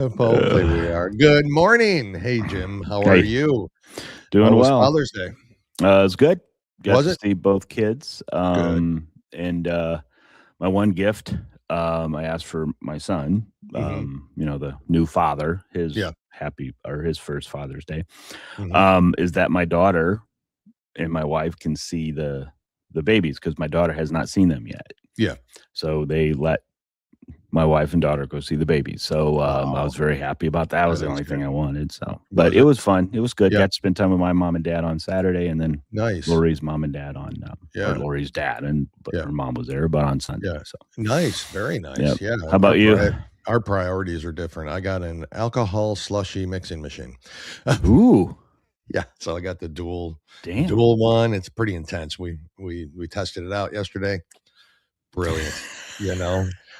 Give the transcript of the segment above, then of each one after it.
Hopefully we are. Good morning. Hey, Jim. How are you? Doing How was well. Father's Day? It's good. Got Was to it? see both kids. Good. And my one gift, I asked for my son, Mhm. the new father, Yeah. his first Father's Day, Mhm. is that my daughter and my wife can see the babies because my daughter has not seen them yet. Yeah. So they let my wife and daughter go see the babies. So I Oh, was very happy about that. That was that the is only good. thing I wanted. So, but Was it it? was fun. It was good. Yeah. Got to spend time with my mom and dad on Saturday, and then Nice. Lori's mom and dad on, or Yeah. Lori's dad, but Yeah. her mom was there, but on Sunday. Yeah. So Nice. Very nice. Yep. Yeah. How about you? Our priorities are different. I got an alcohol slushy mixing machine. Ooh, Yeah. So I got the dual damn. one. It's pretty intense. We tested it out yesterday. Brilliant.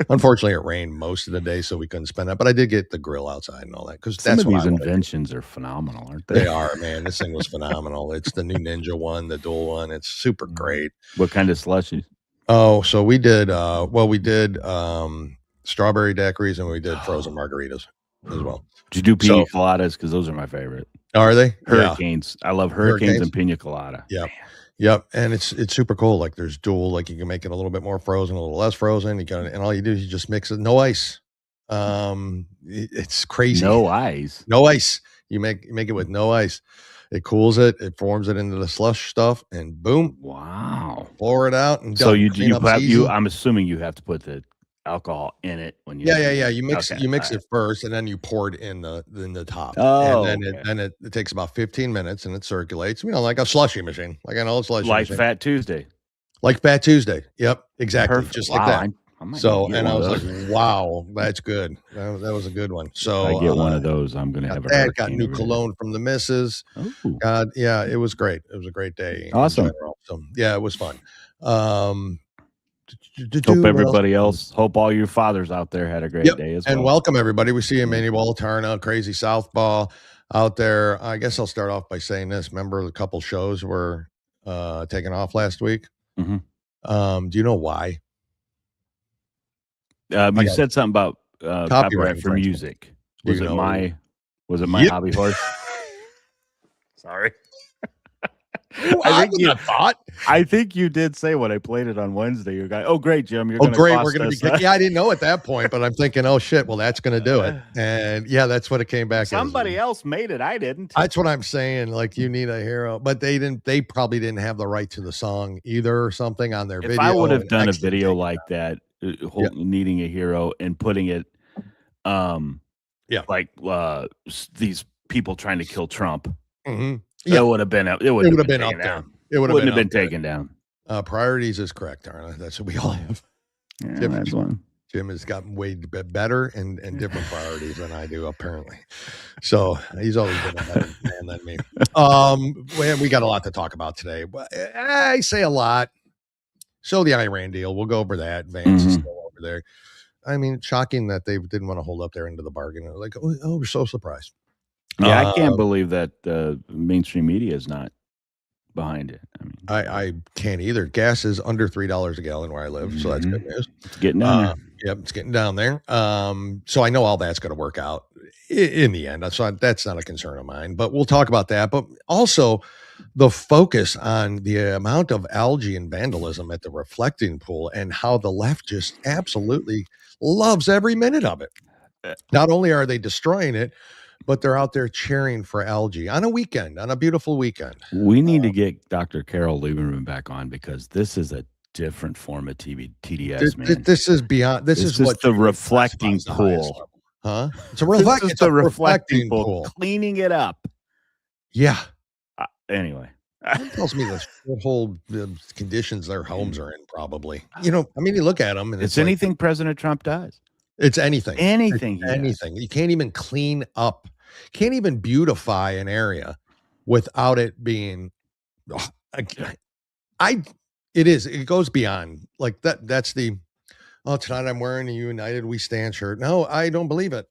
Unfortunately, it rained most of the day, so we couldn't spend that. But I did get the grill outside and all that because Some that's of what I these want to do. inventions are phenomenal, aren't they? They are, man. This thing was phenomenal. It's the new Ninja one, the dual one. It's super great. What kind of slushies? Oh, so we did. We did strawberry daiquiris and we did frozen margaritas as well. Did you do pina coladas? Because those are my favorite. Are they? Hurricanes. Yeah. I love hurricanes and pina colada. Yep. Yep. And it's super cool. Like there's dual, like you can make it a little bit more frozen, a little less frozen. And all you do is you just mix it, no ice. It's crazy. No ice. No ice. You make it with no ice. It cools it. It forms it into the slush stuff, and boom! Wow. Pour it out and so done. I'm assuming you have to put the alcohol in it when you. Yeah. You mix it first, and then you pour it in the top. Oh, and then it takes about 15 minutes, and it circulates. Like a slushy machine, like an old slushy machine, Fat Tuesday. Like Fat Tuesday. Yep, exactly. Perfect. Just like that. I was like, wow, that's good. That was a good one. So I get one of those, I'm going to have that. Got new cologne from the missus. Oh. God, yeah, it was great. It was a great day. Awesome. In general. So yeah, it was fun. Hope all your fathers out there had a great day as well. And welcome everybody. We see Emmanuel Turner, Crazy Southpaw out there. I guess I'll start off by saying this. Remember a couple shows were taken off last week? Mm-hmm. Do you know why? You said something about copyright for music. Was it my hobby horse? Sorry. I think you did say when I played it on Wednesday. You're going, oh great, Jim, you're going to we're going to be. Yeah, I didn't know at that point, but I'm thinking, oh shit, well that's going to do it. And yeah, that's what it came back. Somebody else made it. I didn't. That's what I'm saying. Like you need a hero, but they didn't. They probably didn't have the right to the song either, or something on their video. If I would have done a video like that, needing a hero and putting it, like these people trying to kill Trump. Mm-hmm. Yeah, it would have been up. It would have been up there. It wouldn't have been taken down. Priorities is correct, Arna. That's what we all have. Yeah, that's one. Jim has gotten way better and different priorities than I do, apparently. So he's always been a better man than me. We got a lot to talk about today. I say a lot. So the Iran deal, we'll go over that. Vance is still over there. I mean, shocking that they didn't want to hold up their end of the bargain. Like, oh, we're so surprised. Yeah, I can't believe that mainstream media is not behind it. I mean, I can't either. Gas is under $3 a gallon where I live, so that's good news. It's getting down there. Yep, it's getting down there. So I know all that's going to work out in the end. So that's not a concern of mine. But we'll talk about that. But also the focus on the amount of algae and vandalism at the reflecting pool and how the left just absolutely loves every minute of it. Not only are they destroying it, but they're out there cheering for algae on a beautiful weekend. We need to get Dr. Carol Lieberman back on because this is a different form of TDS, man. This is beyond. This is what the reflecting pool, huh? It's a reflecting pool. Cleaning it up. Yeah. Anyway, that tells me the whole conditions their homes are in. Probably. You look at them, and it's anything President Trump does. It's anything. Anything. You can't even clean up. Can't even beautify an area without it being. It goes beyond like that. That's the. Oh, tonight I'm wearing a United We Stand shirt. No, I don't believe it.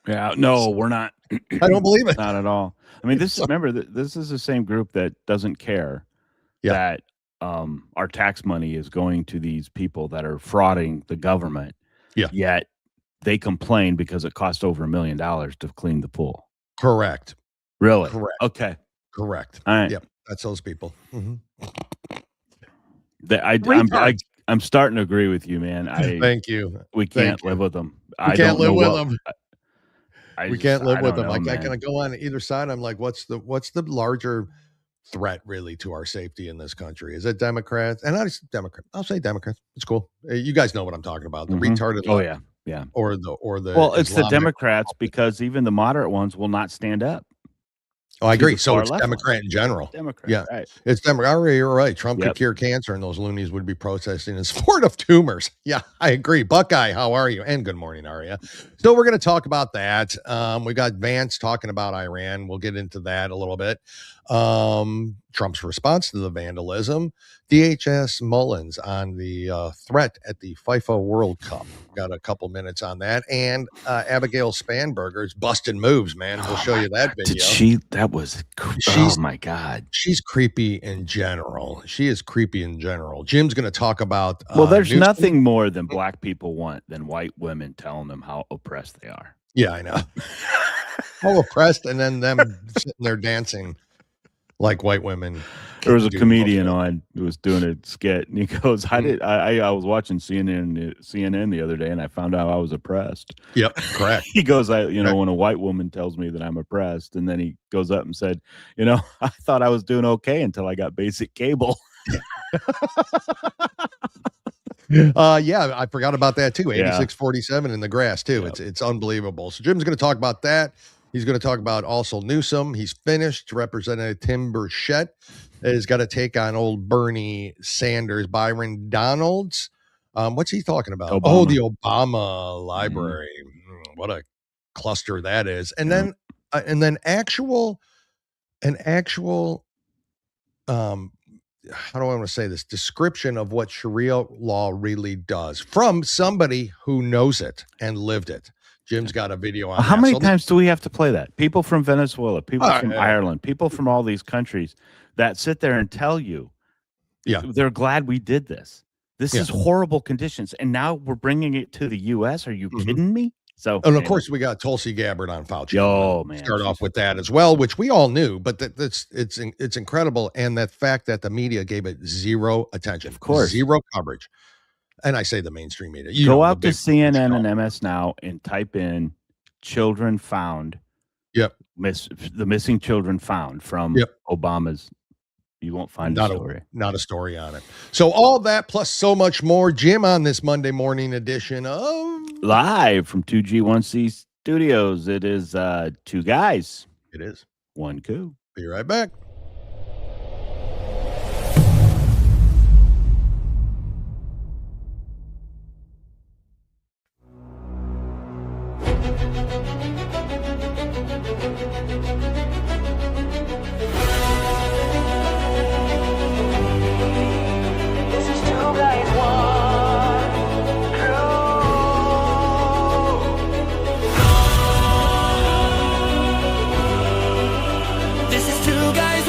Yeah, no, we're not. I don't believe it. Not at all. I mean, this is the same group that doesn't care that our tax money is going to these people that are frauding the government. Yeah. Yet they complained because it cost over $1 million to clean the pool. Correct. Really? Correct. Okay. Correct. All right. Yep. That's those people. Mm-hmm. I'm starting to agree with you, man. Thank you. We can't live with them. We can't live with them. We can't live with them. I can go on either side. I'm like, what's the larger threat really to our safety in this country? Is it Democrats? And I'll say Democrats. It's cool. You guys know what I'm talking about. The retarded. Oh yeah. Yeah. Or the. Well, it's the Democrats because even the moderate ones will not stand up. Oh, I agree. So it's Democrat in general. Democrat, yeah, right. It's Democrat. You're right. Trump could cure cancer, and those loonies would be protesting in support of tumors. Yeah, I agree. Buckeye, how are you? And good morning, Aria. So we're going to talk about that. We got Vance talking about Iran. We'll get into that a little bit. Trump's response to the vandalism. DHS Mullins on the threat at the FIFA World Cup. Got a couple minutes on that. And Abigail Spanberger's busting moves, man. We'll show you that video. Oh, my God. She's creepy in general. She is creepy in general. Jim's going to talk about... well, there's nothing more than black people want than white women telling them how oppressed they are. Yeah, I know. How oppressed, and then them sitting there dancing like white women. There was a comedian on who was doing a skit, and he goes, I was watching CNN the other day, and I found out I was oppressed. Yep, correct. He goes, when a white woman tells me that I'm oppressed, and then he goes up and said, I thought I was doing okay until I got basic cable. Yeah, I forgot about that too. 8647 in the grass too. Yep. It's unbelievable. So Jim's going to talk about that. He's going to talk about also Newsom. He's finished. Representative Tim Burchett has got to take on old Bernie Sanders. Byron Donalds. What's he talking about? Obama. Oh, the Obama Library. What a cluster that is. And then actual how do I want to say this? Description of what Sharia law really does from somebody who knows it and lived it. Jim's got a video on How many times do we have to play that? People from Venezuela, people from Ireland, people from all these countries that sit there and tell you, they're glad we did this. This is horrible conditions. And now we're bringing it to the U.S. Are you kidding me? So, and of course, we got Tulsi Gabbard on Fauci. Oh, man. Start off with that as well, which we all knew, but it's incredible. And that fact that the media gave it zero attention. Of course. Zero coverage. And I say the mainstream media. Go out to CNN and MS Now and type in children found. Yep. The missing children found from Obama's. You won't find a story. Not a story on it. So all that plus so much more. Jim on this Monday morning edition of Live from 2G1C Studios. It is two guys. It is. One coup. Be right back. This is two guys.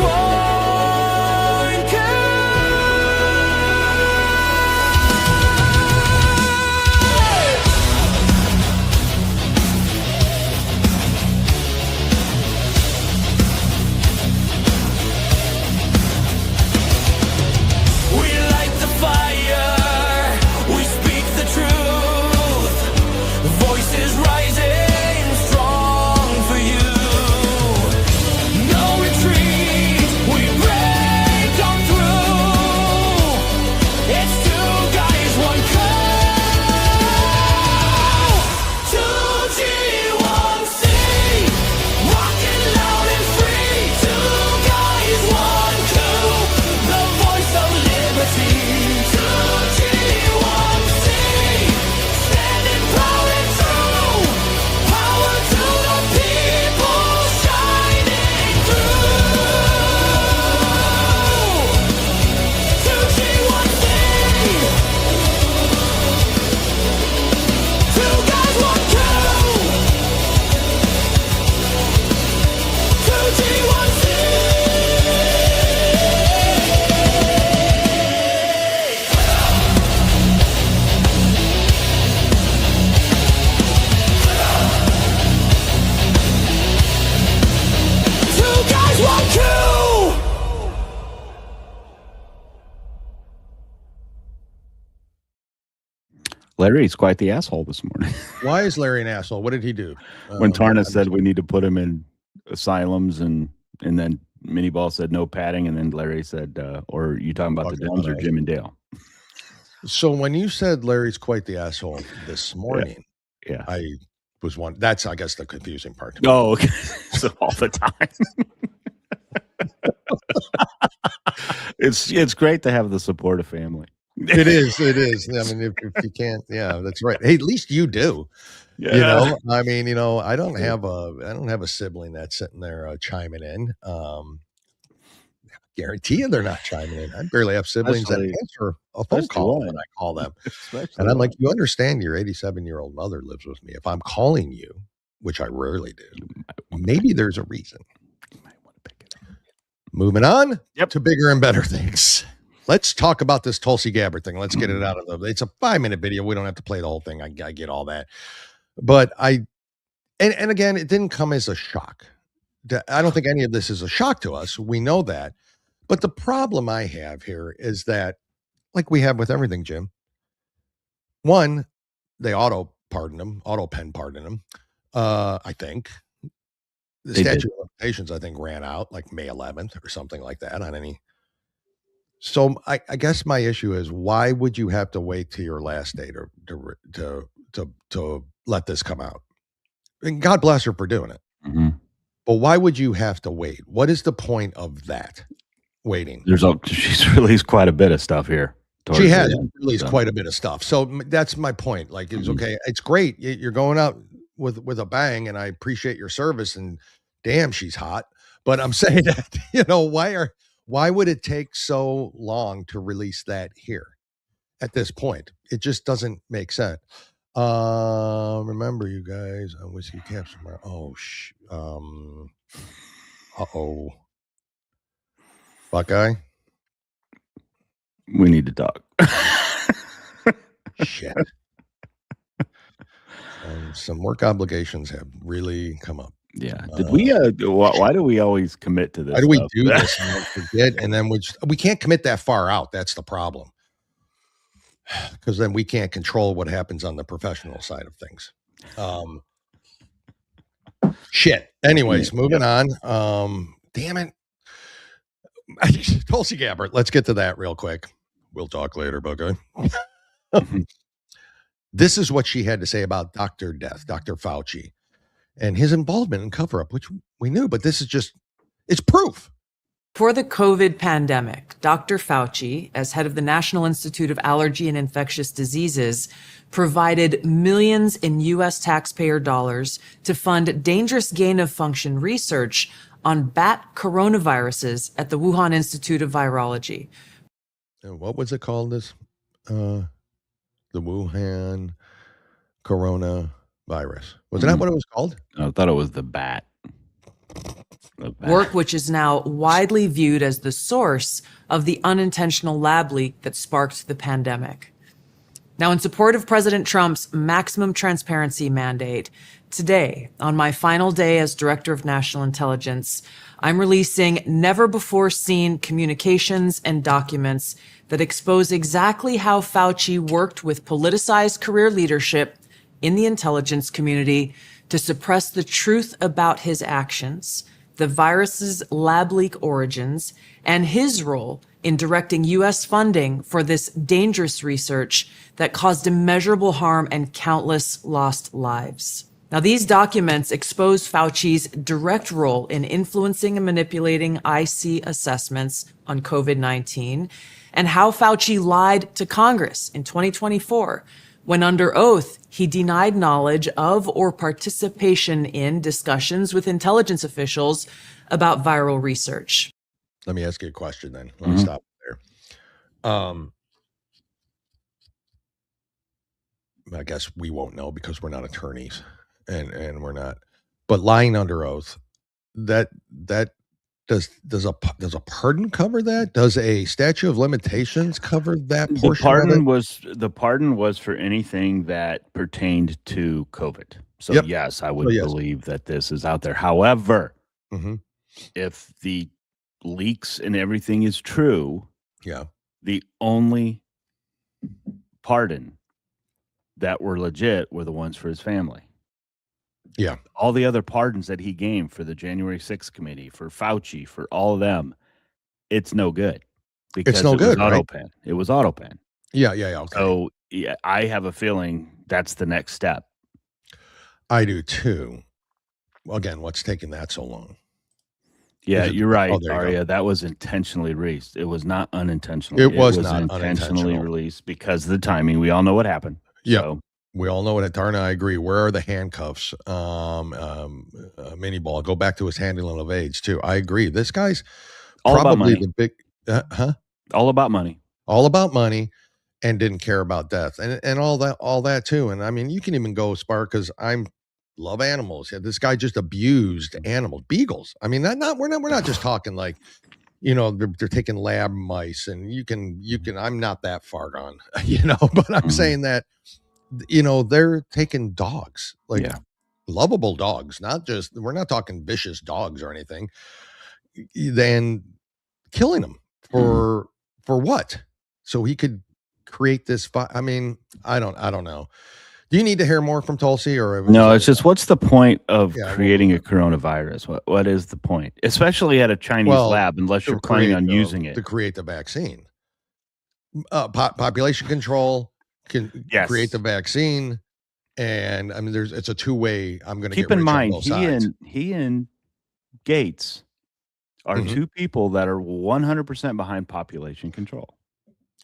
Larry's quite the asshole this morning. Why is Larry an asshole? What did he do? When Tarna said we need to put him in asylums, and then Miniball said no padding, and then Larry said, or you talking about the Dems or Jim and Dale? So when you said Larry's quite the asshole this morning, yeah. I was one. That's, I guess, the confusing part. Oh, okay. So all the time. It's great to have the support of family. It is. I mean, if you can't, yeah, that's right. Hey, at least you do. Yeah. You know, I mean, I don't have a sibling that's sitting there chiming in. Guarantee you they're not chiming in. I barely have siblings that answer a phone call when I call them. And I'm like, you understand your 87-year-old mother lives with me. If I'm calling you, which I rarely do, maybe there's a reason. You might want to pick it up. Moving on to bigger and better things. Let's talk about this Tulsi Gabbard thing. Let's get it out of the. It's a 5-minute video. We don't have to play the whole thing. I get all that. But and again, it didn't come as a shock. I don't think any of this is a shock to us. We know that. But the problem I have here is that, like we have with everything, Jim, one, they auto pen pardon him. I think the statute of limitations, I think, ran out like May 11th or something like that on any. So I guess my issue is, why would you have to wait till your last day to let this come out? And God bless her for doing it. Mm-hmm. But why would you have to wait? What is the point of that? Waiting. She's released quite a bit of stuff here. She has released quite a bit of stuff. So that's my point. Like, it's okay. It's great. You're going out with a bang, and I appreciate your service, and damn, she's hot. But I'm saying that, why would it take so long to release that here at this point? It just doesn't make sense. Remember, you guys, whiskey caps. Buckeye, we need to talk. Shit. Some work obligations have really come up. Yeah. Did we? Why do we always commit to this? Why do we do this and forget? And then we can't commit that far out. That's the problem. Because then we can't control what happens on the professional side of things. Shit. Anyways, moving on. Damn it. Tulsi Gabbard. Let's get to that real quick. We'll talk later, Buckeye. This is what she had to say about Dr. Fauci, and his involvement in cover-up, which we knew, but this is it's proof. For the COVID pandemic, Dr. Fauci, as head of the National Institute of Allergy and Infectious Diseases, provided millions in U.S. taxpayer dollars to fund dangerous gain-of-function research on bat coronaviruses at the Wuhan Institute of Virology. And what was it called? The Wuhan coronavirus. Wasn't that what it was called? I thought it was the bat. Work which is now widely viewed as the source of the unintentional lab leak that sparked the pandemic. Now, in support of President Trump's maximum transparency mandate, today, on my final day as Director of National Intelligence, I'm releasing never-before-seen communications and documents that expose exactly how Fauci worked with politicized career leadership in the intelligence community to suppress the truth about his actions, the virus's lab leak origins, and his role in directing U.S. funding for this dangerous research that caused immeasurable harm and countless lost lives. Now, these documents expose Fauci's direct role in influencing and manipulating IC assessments on COVID-19, and how Fauci lied to Congress in 2024 when, under oath, he denied knowledge of or participation in discussions with intelligence officials about viral research. Let me ask you a question then. Let me stop there. I guess we won't know because we're not attorneys. And we're not, but lying under oath, that does a pardon cover that? Does a statute of limitations cover that portion? The pardon was for anything that pertained to COVID. So yes, I would believe that this is out there. However, if the leaks and everything is true, the only pardon that were legit were the ones for his family. Yeah. All the other pardons that he gave for the January 6th committee, for Fauci, for all of them, it's no good. Because it's no good, was right? auto-pen. It was auto-pen. Yeah. Okay. So yeah, I have a feeling that's the next step. I do too. Again, what's taking that so long? Yeah, you're right, Arya. That was intentionally released. It was not unintentionally. It was not intentionally released because of the timing. We all know what happened. Yeah, so. We all know it. Darna, I agree. Where are the handcuffs? Mini ball. Go back to his handling of AIDS too. I agree. This guy's all probably about money. the big, all about money. All about money, and didn't care about death and all that too. And I mean, you can even go Spark because I'm. Love animals. Yeah, this guy just abused animals, beagles. I mean, we're not just talking like, they're taking lab mice, and you can. I'm not that far gone, but I'm saying that, they're taking dogs, like lovable dogs, we're not talking vicious dogs or anything. Then killing them for what? So he could create this. I mean, I don't know. Do you need to hear more from Tulsi or no? It's just what's the point of creating a coronavirus? What is the point, especially at a Chinese lab, unless you're planning on using it to create the vaccine? Population control can create the vaccine, and I mean, it's a two-way. I'm going to keep in mind he and Gates are two people that are 100% behind population control.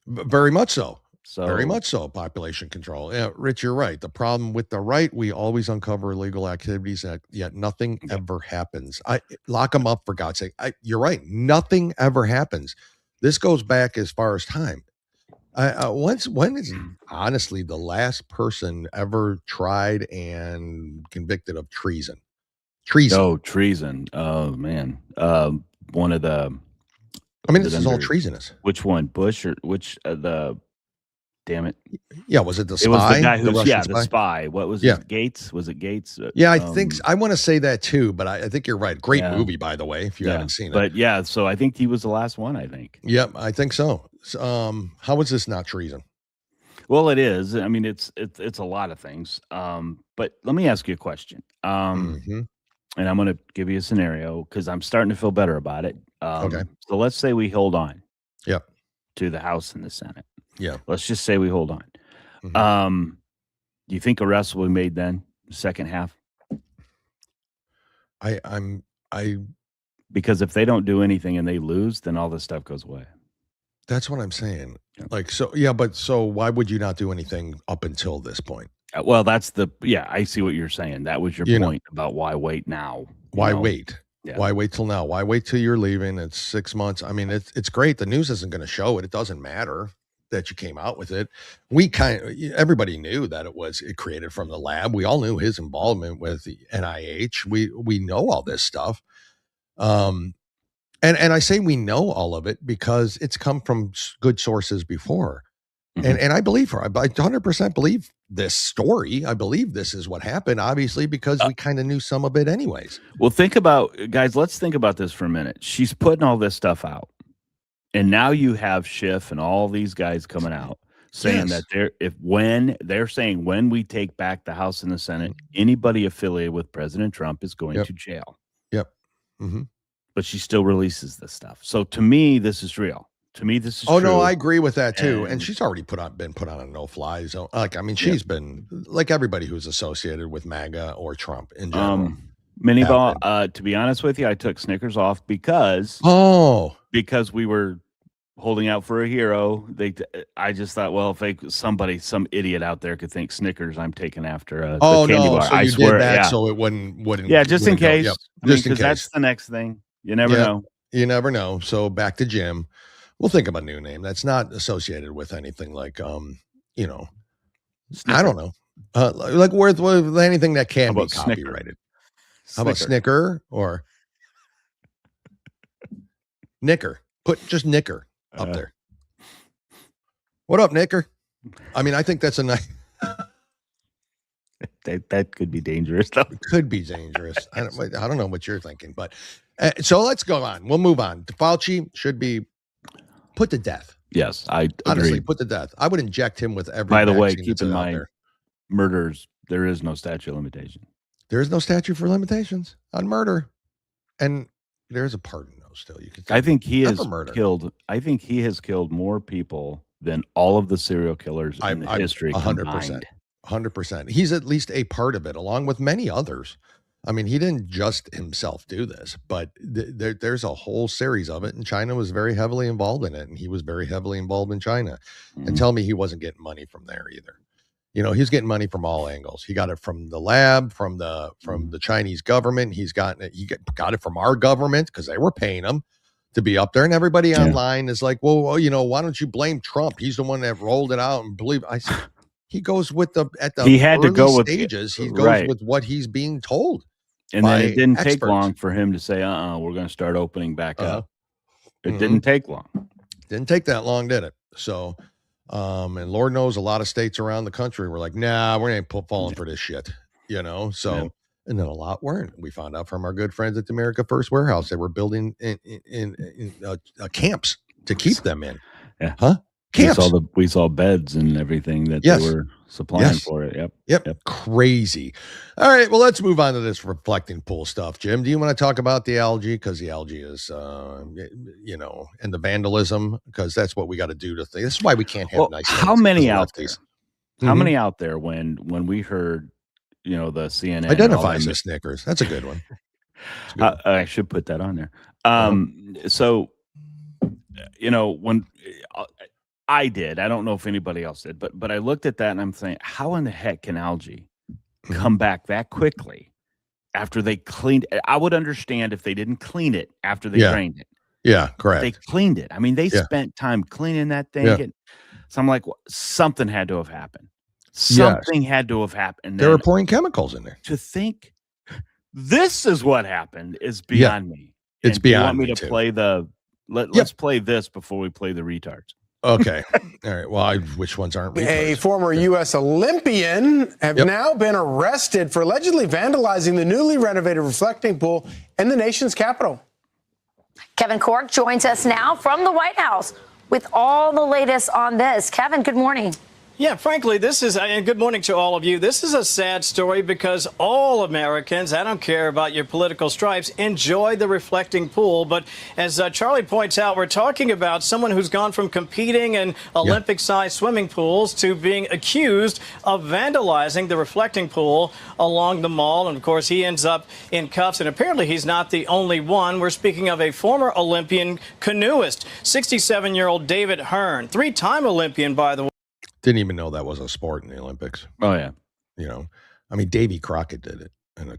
Very much so. Very much so, population control. Yeah, Rich, you're right. The problem with the right, we always uncover illegal activities, yet nothing ever happens. Lock them up, for God's sake. You're right. Nothing ever happens. This goes back as far as time. When is honestly the last person ever tried and convicted of treason? Oh, treason. Oh, man. One of the... I mean, this is all treasonous. Which one? Bush or which damn it. Yeah, was it the spy? It was the guy who's the spy. What was it? Gates? Was it Gates? Yeah, I think I want to say that too, but I think you're right. Great movie, by the way, if you haven't seen it. But yeah, so I think he was the last one, I think. Yep, I think so. How is this not treason? Well, it is. I mean, it's a lot of things. But let me ask you a question. And I'm going to give you a scenario because I'm starting to feel better about it. Okay. So let's say we hold on. Yep. To the House and the Senate. Yeah. Let's just say we hold on. Do you think arrests will be made then, second half? Because if they don't do anything and they lose, then all this stuff goes away. That's what I'm saying. So why would you not do anything up until this point? Well, I see what you're saying. That was your point about why wait now. Why wait? Yeah. Why wait till now? Why wait till you're leaving? It's 6 months. I mean, it's great. The news isn't going to show it. It doesn't matter that you came out with it. Everybody knew that it created from the lab. We all knew his involvement with the NIH. We know all this stuff. And I say we know all of it because it's come from good sources before. And I believe her. I 100% believe this story. I believe this is what happened, obviously, because we kind of knew some of it anyways. Well, let's think about this for a minute. She's putting all this stuff out. And now you have Schiff and all these guys coming out saying that when we take back the House and the Senate, anybody affiliated with President Trump is going to jail. Yep. But she still releases this stuff. So to me, this is real. To me, this is true. No, I agree with that too. And she's already been put on a no-fly zone. She's been like everybody who's associated with MAGA or Trump in general. Miniball, to be honest with you, I took Snickers off because we were holding out for a hero. I just thought, well, if some idiot out there could think Snickers, I'm taking after a candy bar. So you did that so it wouldn't. Yeah, just in case. Yep. Just in case. That's the next thing. You never know. You never know. So back to Jim. We'll think of a new name that's not associated with anything like, Snicker. I don't know, like with anything that can be copyrighted. How about Snicker or Knicker? Put just Knicker up there. What up, Knicker? I mean, I think that's a nice. That could be dangerous, though. It could be dangerous. I don't know what you're thinking, but so let's go on. We'll move on. Fauci should be put to death. Yes, I honestly agree. Put to death. I would inject him with every. By the way, keep in mind, murders, there is no statute of limitation. There is no statute for limitations on murder. And there's a pardon, though, still. You could I think he has killed. I think he has killed more people than all of the serial killers in history 100%. 100%. He's at least a part of it, along with many others. I mean, he didn't just himself do this, but there's a whole series of it, and China was very heavily involved in it, and he was very heavily involved in China. And tell me he wasn't getting money from there either. You know, he's getting money from all angles. He got it from the lab, from the Chinese government. He got it from our government because they were paying him to be up there. And everybody online is like, well, you know, why don't you blame Trump? He's the one that rolled it out. And believe I said, he goes with he had to go stages. He goes with what he's being told. And then it didn't take long for him to say, we're going to start opening back up. It didn't take long. Didn't take that long, did it? So, and Lord knows a lot of states around the country were like, nah, we ain't falling for this shit, you know? So, and then a lot weren't. We found out from our good friends at the America First Warehouse, they were building in camps to keep them in. Yeah. Huh? Camps. We saw beds and everything that they were supplying for it. Yep. Crazy. All right. Well, let's move on to this reflecting pool stuff. Jim, do you want to talk about the algae? Because the algae is, you know, and the vandalism, because that's what we got to do to think. This is why we can't have nice things. How many out there? How many out there when we heard, you know, the CNN identifies as Snickers? That's a good one. I should put that on there. So, you know, when I did, I don't know if anybody else did, but I looked at that and I'm saying, how in the heck can algae come back that quickly after they cleaned it? I would understand if they didn't clean it after they drained it. Yeah, correct. They cleaned it. I mean, they spent time cleaning that thing. So I'm like, something had to have happened. Something had to have happened. They were pouring chemicals in there. To think this is what happened is beyond me. It's beyond me. You want me to play the? Let's play this before we play the retards. Okay. All right. Well, which ones aren't retards? A former U.S. Olympian have now been arrested for allegedly vandalizing the newly renovated reflecting pool in the nation's capital. Kevin Cork joins us now from the White House with all the latest on this. Kevin, good morning. Yeah, frankly, this is, and good morning to all of you. This is a sad story because all Americans, I don't care about your political stripes, enjoy the reflecting pool. But as Charlie points out, we're talking about someone who's gone from competing in Olympic-sized swimming pools to being accused of vandalizing the reflecting pool along the mall. And, of course, he ends up in cuffs. And apparently he's not the only one. We're speaking of a former Olympian canoeist, 67-year-old David Hearn, three-time Olympian, by the way. Didn't even know that was a sport in the Olympics. Oh, yeah. You know, I mean, Davy Crockett did it. And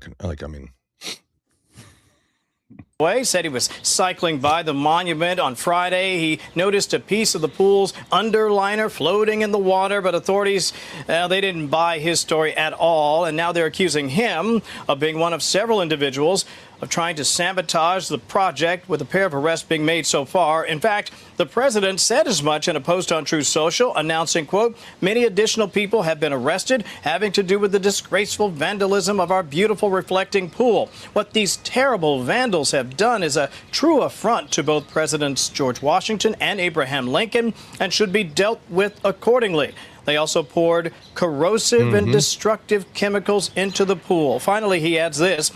said he was cycling by the monument on Friday. He noticed a piece of the pool's underliner floating in the water, but authorities, they didn't buy his story at all. And now they're accusing him of being one of several individuals of trying to sabotage the project, with a pair of arrests being made so far. In fact, the president said as much in a post on Truth Social, announcing, quote, many additional people have been arrested having to do with the disgraceful vandalism of our beautiful reflecting pool. What these terrible vandals have done is a true affront to both Presidents George Washington and Abraham Lincoln and should be dealt with accordingly. They also poured corrosive and destructive chemicals into the pool. Finally, he adds this.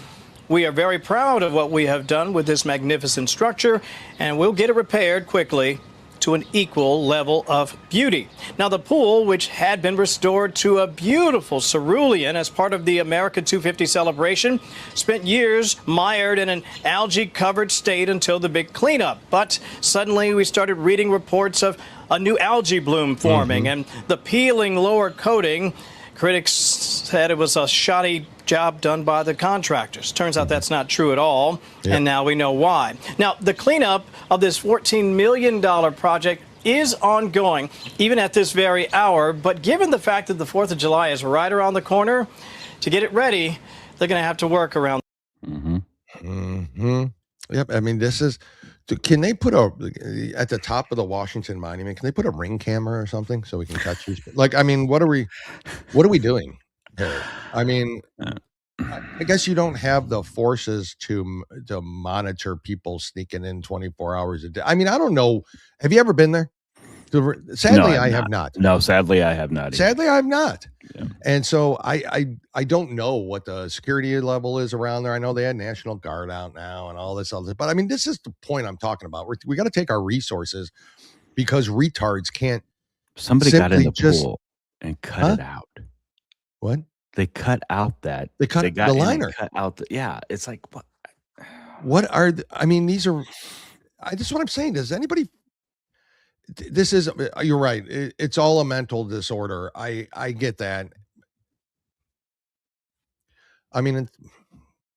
We are very proud of what we have done with this magnificent structure, and we'll get it repaired quickly to an equal level of beauty. Now, the pool, which had been restored to a beautiful cerulean as part of the America 250 celebration, spent years mired in an algae-covered state until the big cleanup. But suddenly we started reading reports of a new algae bloom forming and the peeling lower coating. Critics said it was a shoddy job done by the contractors. Turns out that's not true at all, and now we know why. Now, the cleanup of this $14 million project is ongoing, even at this very hour, but given the fact that the 4th of July is right around the corner, to get it ready, they're going to have to work around. Yep, I mean, this is... Can they put at the top of the Washington Monument, can they put a ring camera or something so we can catch these? Like, I mean, what are we doing here? I mean, I guess you don't have the forces to monitor people sneaking in 24 hours a day. I mean, I don't know. Have you ever been there? Sadly, I have not. No, sadly, I have not. Sadly, I have not. Yeah. And so I don't know what the security level is around there. I know they had National Guard out now and all this other, but I mean, this is the point I'm talking about. We got to take our resources because retards can't. Somebody got in the pool and cut it out. What? They cut out that. They cut the liner. Cut out it's like what? What are I mean, these are. This is what I'm saying. Does anybody? This is. You're right. It's all a mental disorder. I get that. I mean,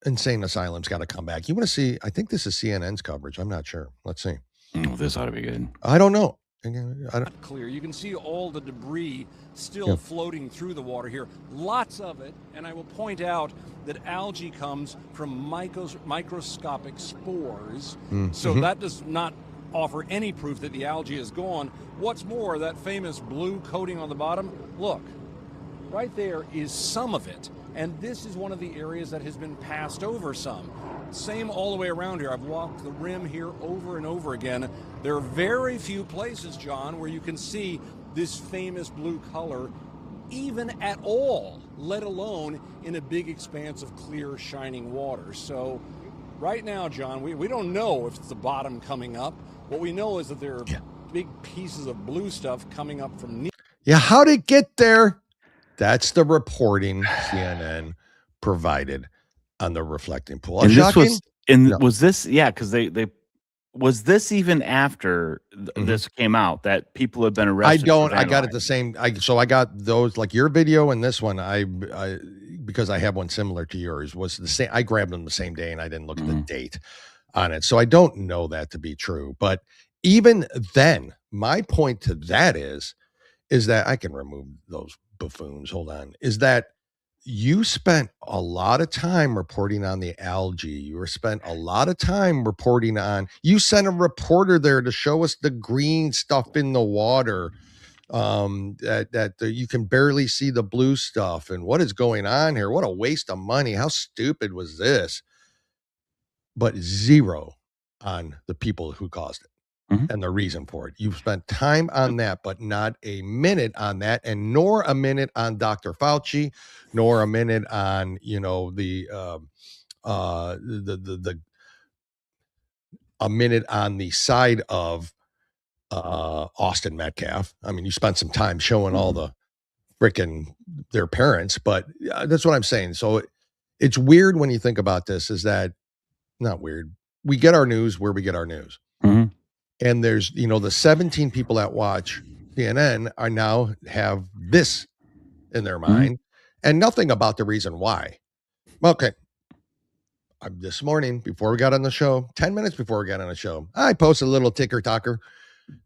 insane asylum's got to come back. You want to see? I think this is CNN's coverage. I'm not sure. Let's see. This ought to be good. I don't know. Clear. You can see all the debris still floating through the water here. Lots of it. And I will point out that algae comes from microscopic spores. So that does not offer any proof that the algae is gone. What's more, that famous blue coating on the bottom, look, right there is some of it. And this is one of the areas that has been passed over some. Same all the way around here. I've walked the rim here over and over again. There are very few places, John, where you can see this famous blue color even at all, let alone in a big expanse of clear, shining water. So right now, John, we don't know if it's the bottom coming up. What we know is that there are big pieces of blue stuff coming up from near. Yeah, how'd it get there? That's the reporting CNN provided on the reflecting pool. And was this because they was this even after this came out that people have been arrested? I got it the same. So I got those, like your video and this one. I because I have one similar to yours, was the same. I grabbed them the same day and I didn't look at the date on it. So I don't know that to be true. But even then, my point to that is that I can remove those buffoons. Hold on. Is that you spent a lot of time reporting on the algae. You spent a lot of time reporting on, you sent a reporter there to show us the green stuff in the water, that you can barely see the blue stuff. And what is going on here? What a waste of money. How stupid was this? But zero on the people who caused it. And the reason for it. You've spent time on that, but not a minute on that, and nor a minute on Dr. Fauci, nor a minute on, a minute on the side of Austin Metcalf. I mean, you spent some time showing all the freaking their parents, but that's what I'm saying. So it's weird when you think about this, is that not weird. We get our news where we get our news. And there's, the 17 people that watch CNN are now have this in their mind and nothing about the reason why. Okay. This morning, before we got on the show, 10 minutes before we got on the show, I posted a little ticker talker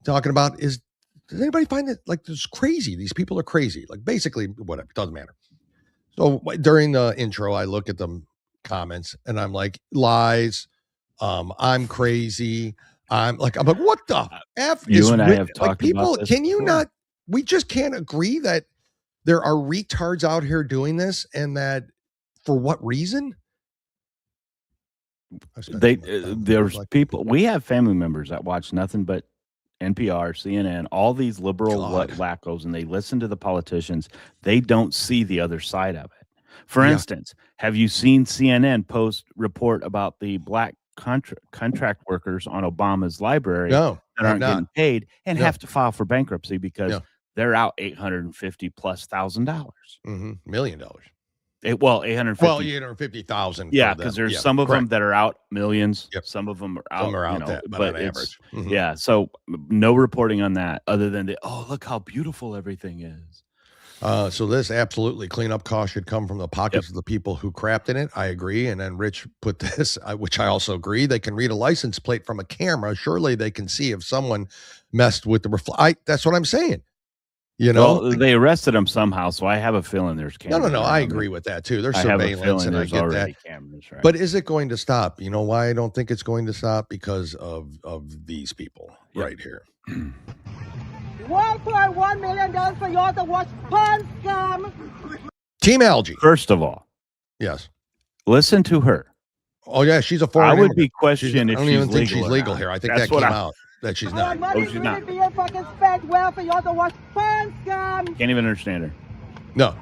talking about, does anybody find it like this crazy? These people are crazy. Like basically whatever, it doesn't matter. So during the intro, I look at the comments and I'm like, lies. I'm crazy. I'm like, what the F is you and I have talked like people, about this can you before. not, we just can't agree that there are retards out here doing this, and that for what reason? There's people, we have family members that watch nothing but NPR, CNN, all these liberal wackos, and they listen to the politicians. They don't see the other side of it. For instance, have you seen CNN report about the black contract workers on Obama's library that aren't getting paid and have to file for bankruptcy because they're out $850,000+. $1 million. $850,000. Yeah, because there's some of them that are out millions. Some of them are out. Some are out but on average. Yeah. So no reporting on that other than look how beautiful everything is. So this absolutely cleanup cost should come from the pockets of the people who crapped in it. I agree. And then Rich put this, which I also agree. They can read a license plate from a camera. Surely they can see if someone messed with the that's what I'm saying. Well, they arrested him somehow, so I have a feeling there's cameras. No. I agree with that too. There's surveillance, and I get that. Cameras, right? But is it going to stop? You know why I don't think it's going to stop? Because of these people right here. $1.1 million for y'all to watch porn scum. Team Algae. First of all, yes. Listen to her. Oh yeah, she's a foreign. I would be questioned if I don't even think she's legal here. I think that came out. that she's not. Oh, she's not. Being fucking spent well for y'all to watch fun scum. Can't even understand her. No.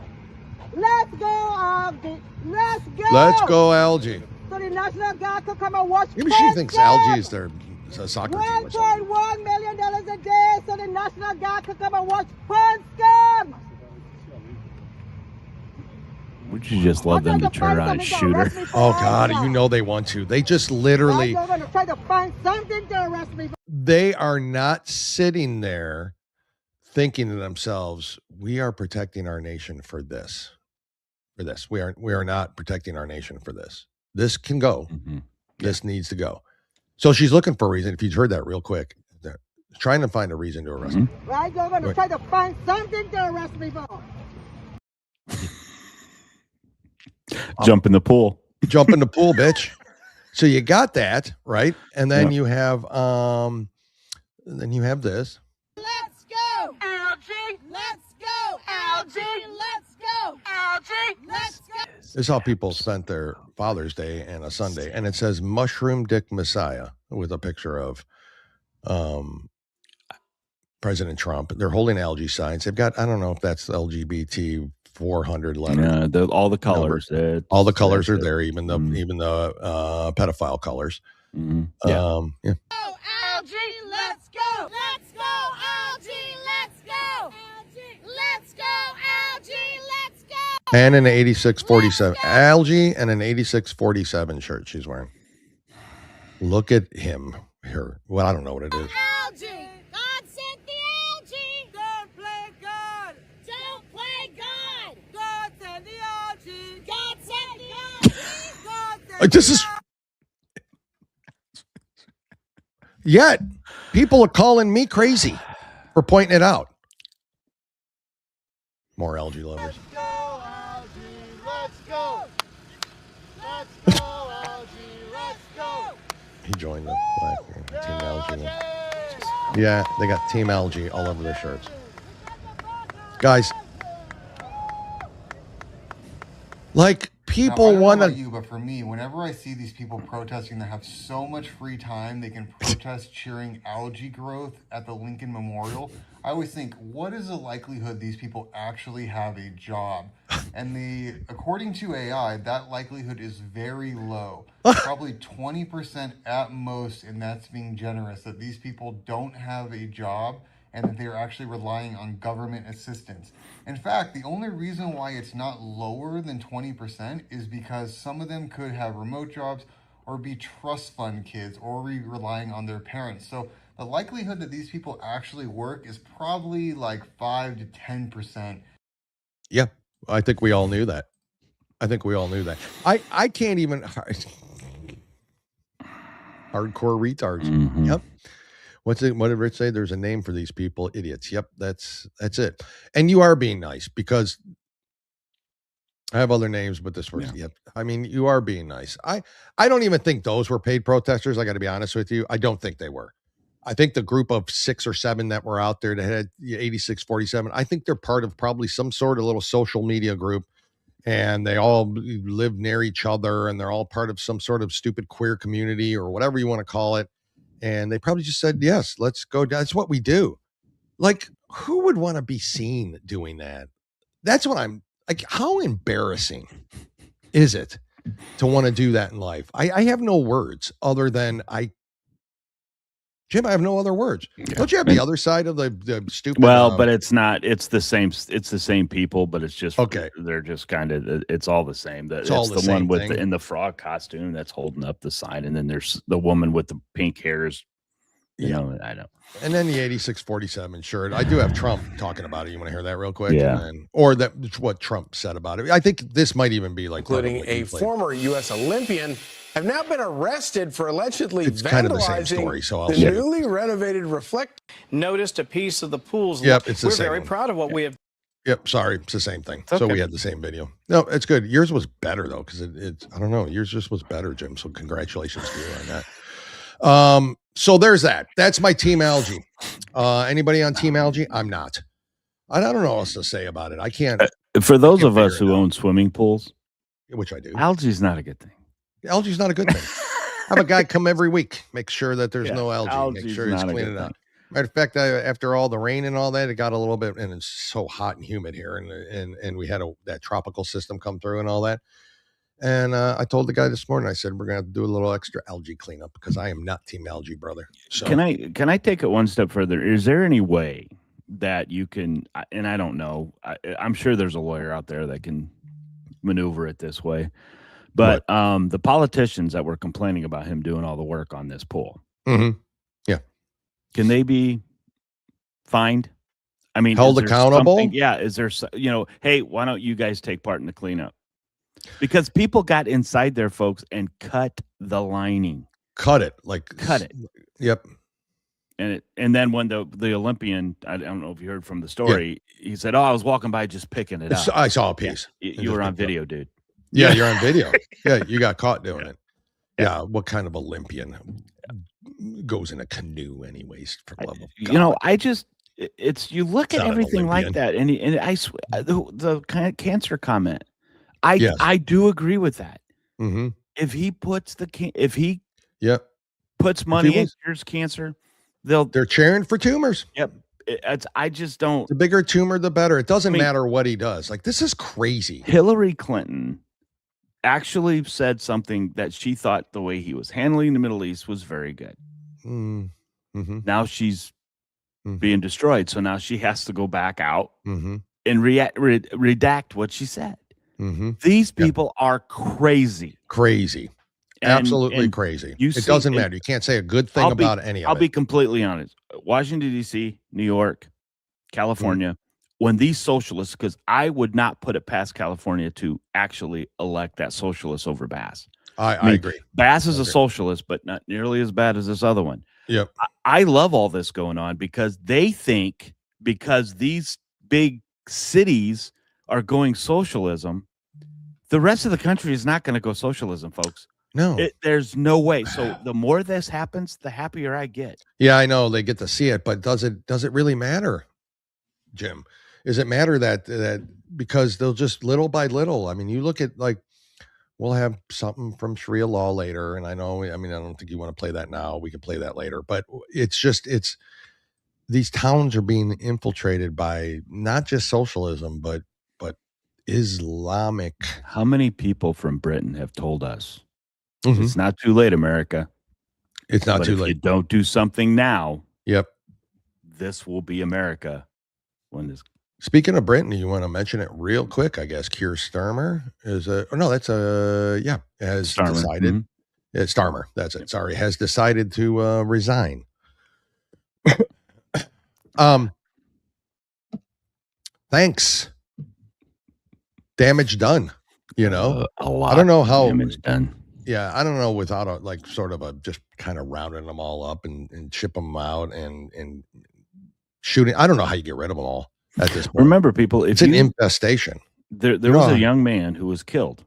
Let's go, Algie. Let's go. Let's go, Algie. So the National Guard could come and watch. Maybe she thinks Algie is their soccer team or something. $1.1 million a day so the National Guard could come and watch fun scum. Would you just love them to turn around and shoot her? Oh, God, you know they want to. They just literally... They're going to try to find something to arrest me. They are not sitting there thinking to themselves, we are protecting our nation for this. For this. We are not protecting our nation for this. This can go. Mm-hmm. This needs to go. So she's looking for a reason. If you'd heard that real quick, they're trying to find a reason to arrest me. Right, they're going to try to find something to arrest me for. Jump in the pool. Jump in the pool, bitch. So you got that, right? And then you have this. Let's go, Algie. Let's go, Algie. Let's go, Algie. Let's go. This is how people spent their Father's Day and a Sunday. And it says Mushroom Dick Messiah with a picture of President Trump. They're holding Algie signs. They've got, I don't know if that's LGBT 400 letter. Yeah, all the colors. All the colors are there, even the pedophile colors. Mm-hmm. Yeah. Go, Algie, let's go. Let's go, Algie, let's go. Let's go, Algie, let's go. And an 8647 Algie and an 8647 shirt she's wearing. Look at him here. Well, I don't know what it is. Algie. God sent the Algie. Don't play God. Don't play God. God sent the Algie. God sent the Algie. God sent This is... Yet, people are calling me crazy for pointing it out. More Algie lovers. Let's go, Algie. Let's go. Let's go, Algie. Let's go. He joined the Black Team Algie. Yeah, they got Team Algie all over their shirts. Guys, like, people want to... you, but for me, whenever I see these people protesting that have so much free time, they can protest cheering algae growth at the Lincoln Memorial, I always think, what is the likelihood these people actually have a job? And according to AI, that likelihood is very low. Probably 20% at most, and that's being generous, that these people don't have a job and that they're actually relying on government assistance. In fact, the only reason why it's not lower than 20% is because some of them could have remote jobs or be trust fund kids or be relying on their parents. So the likelihood that these people actually work is probably like 5 to 10%. Yeah, I think we all knew that. I can't even... Hardcore retards. Mm-hmm. Yep. What did Rich say? There's a name for these people, idiots. Yep, that's it. And you are being nice because I have other names, but this was yep. I mean, you are being nice. I don't even think those were paid protesters. I got to be honest with you. I don't think they were. I think the group of 6 or 7 that were out there that had 8647, I think they're part of probably some sort of little social media group, and they all live near each other, and they're all part of some sort of stupid queer community or whatever you want to call it. And they probably just said, yes, let's go. That's what we do. Like, who would want to be seen doing that? That's what I'm like. How embarrassing is it to want to do that in life? I have no words other than Jim, I have no other words. Yeah. Don't you have the other side of the stupid? Well, but it's not. It's the same. It's the same people, but it's just okay. They're just kind of. It's all the same. It's all the one with in the frog costume that's holding up the sign, and then there's the woman with the pink hairs. You know, I know. And then the 8647 shirt. I do have Trump talking about it. You want to hear that real quick? Yeah. Or that's what Trump said about it. I think this might even be like, including a former U.S. Olympian, have now been arrested for allegedly it's vandalizing kind of the same story, so the newly renovated reflect. Noticed a piece of the pools. Yep, it's the We're same very one. proud of what we have. Yep, sorry, it's the same thing. Okay. So we had the same video. No, it's good. Yours was better though, because it's I don't know. Yours just was better, Jim. So congratulations to you on that. So there's that. That's my Team Algie. Anybody on Team Algie? I'm not. I don't know what else to say about it. I can't. For those of us who own swimming pools, which I do, algae's not a good thing. Algae's not a good thing. have a guy come every week, make sure that there's no algae, make sure he's cleaning it up. Matter of fact, after all the rain and all that, it got a little bit, and it's so hot and humid here, and we had that tropical system come through and all that. And I told the guy this morning, I said, we're going to have to do a little extra algae cleanup because I am not team algae, brother. So can I take it one step further? Is there any way that you can, and I don't know, I'm sure there's a lawyer out there that can maneuver it this way, but the politicians that were complaining about him doing all the work on this pool, yeah, can they be fined? I mean, held accountable? Yeah. Is there, hey, why don't you guys take part in the cleanup? Because people got inside there, folks, and cut the lining. Cut it. Yep. And then when the Olympian, I don't know if you heard from the story, he said, I was walking by just picking it up. I saw a piece. Yeah, you were on video, dude. Yeah, you're on video. Yeah, you got caught doing it. Yeah, what kind of Olympian goes in a canoe anyways, for love of God? I just, you look at everything like that, and I swear, the kind of cancer comment, I do agree with that. Mm-hmm. If he puts puts money in cures cancer, they're cheering for tumors. Yep. I just don't. The bigger tumor, the better. It doesn't matter what he does. Like, this is crazy. Hillary Clinton actually said something that she thought the way he was handling the Middle East was very good. Mm-hmm. Now she's being destroyed, so now she has to go back out and redact what she said. These people are crazy. Absolutely crazy. It doesn't matter. You can't say a good thing about any of it. I'll be completely honest. Washington, D.C., New York, California, when these socialists, because I would not put it past California to actually elect that socialist over Bass. I agree. Bass is a socialist, but not nearly as bad as this other one. Yep. I love all this going on because they think because these big cities are going socialism, the rest of the country is not going to go socialism, folks. No, there's no way. So the more this happens, the happier I get. Yeah, I know they get to see it, but does it really matter, Jim? Does it matter that because they'll just little by little? I mean, you look at we'll have something from Sharia law later, and I don't think you want to play that now. We can play that later, but it's these towns are being infiltrated by not just socialism, but Islamic. How many people from Britain have told us it's not too late, America? It's not too late. If you don't do something now, this will be America. Speaking of Britain, you want to mention it real quick? I guess Keir Starmer has decided. Yeah, Starmer. That's it. Sorry, has decided to resign. Thanks. Damage done. A lot. I don't know how damage done. Yeah, I don't know without just kind of rounding them all up and ship them out and shooting. I don't know how you get rid of them all at this point. Remember, people, it's an infestation. There was a young man who was killed.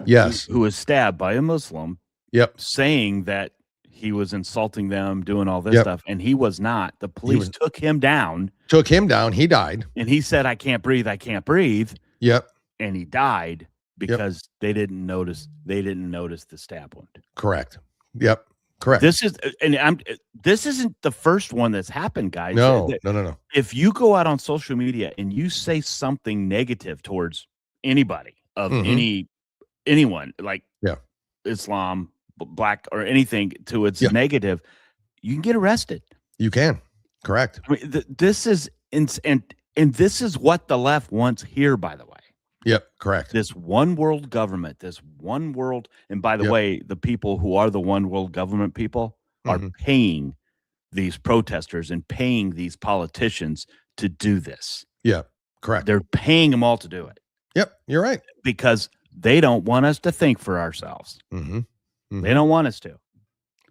Yes, who was stabbed by a Muslim. Yep, saying that he was insulting them, doing all this stuff, and he was not. The police took him down. He died, and he said, "I can't breathe. I can't breathe." Yep, and he died because they didn't notice. They didn't notice the stab wound. Correct. Yep. Correct. This isn't the first one that's happened, guys. No. If you go out on social media and you say something negative towards anybody of anyone, like Islam, black, or anything to its negative, you can get arrested. You can. Correct. I mean, this is and this is what the left wants here, by the way. Yep, correct. This one world government, and by the way, the people who are the one world government people are paying these protesters and paying these politicians to do this. Yeah, correct. They're paying them all to do it. Yep, you're right. Because they don't want us to think for ourselves. They don't want us to.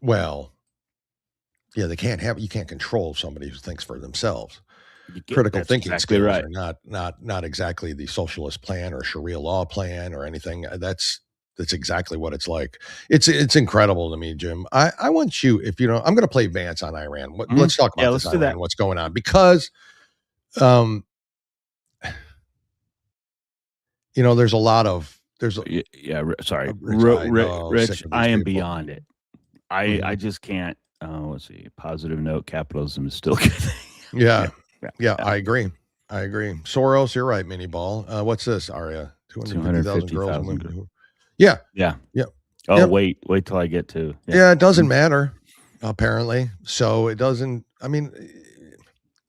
Well, yeah, you can't control somebody who thinks for themselves. Critical thinking skills are not exactly the socialist plan or Sharia law plan or anything. That's exactly what it's like. It's incredible to me, Jim. I want you, if I'm going to play Vance on Iran. Let's talk about this Iran, what's going on, because there's a lot of There's sorry, Rich. Rich. I am beyond it. I just can't. Let's see. Positive note: capitalism is still good. Yeah. I agree. Soros, you're right. Mini ball. What's this, Aria? 250,000 girls. Yeah. Oh, wait till I get to. Yeah, it doesn't matter. Apparently, so it doesn't. I mean,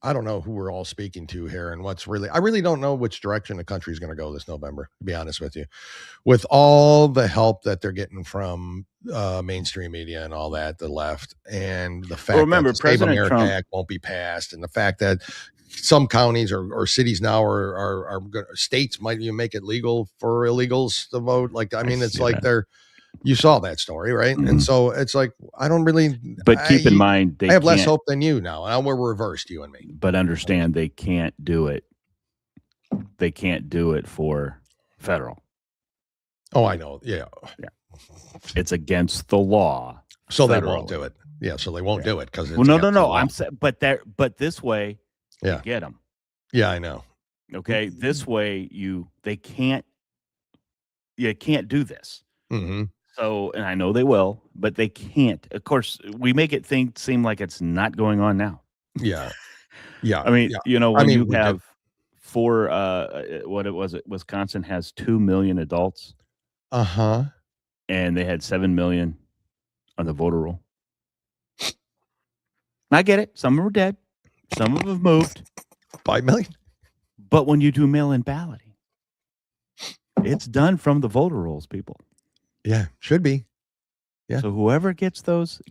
I don't know who we're all speaking to here, and what's really. I really don't know which direction the country is going to go this November. To be honest with you, with all the help that they're getting from mainstream media and all that, the left, and the fact that the Save America Trump Act won't be passed, and the fact that some counties or cities now are states might even make it legal for illegals to vote. Like, I mean, it's like they're. You saw that story, right? Mm-hmm. And so it's like, I don't really. But keep in mind, I have less hope than you now. And we're reversed, you and me. But understand, they can't do it. They can't do it for federal. Oh, I know. Yeah. It's against the law. So federally. They won't do it. Yeah. So they won't do it because. Well, no. I'm saying, but this way, you get them. Yeah, I know. Okay, this way they can't. You can't do this. Mm-hmm. So, and I know they will, but they can't. Of course, we make it seem like it's not going on now. Yeah. I mean, when you have Wisconsin has 2 million adults. Uh-huh. And they had 7 million on the voter roll. I get it. Some of them are dead. Some of them have moved. 5 million. But when you do mail-in balloting, it's done from the voter rolls, people. Yeah, should be. Yeah. So whoever gets those,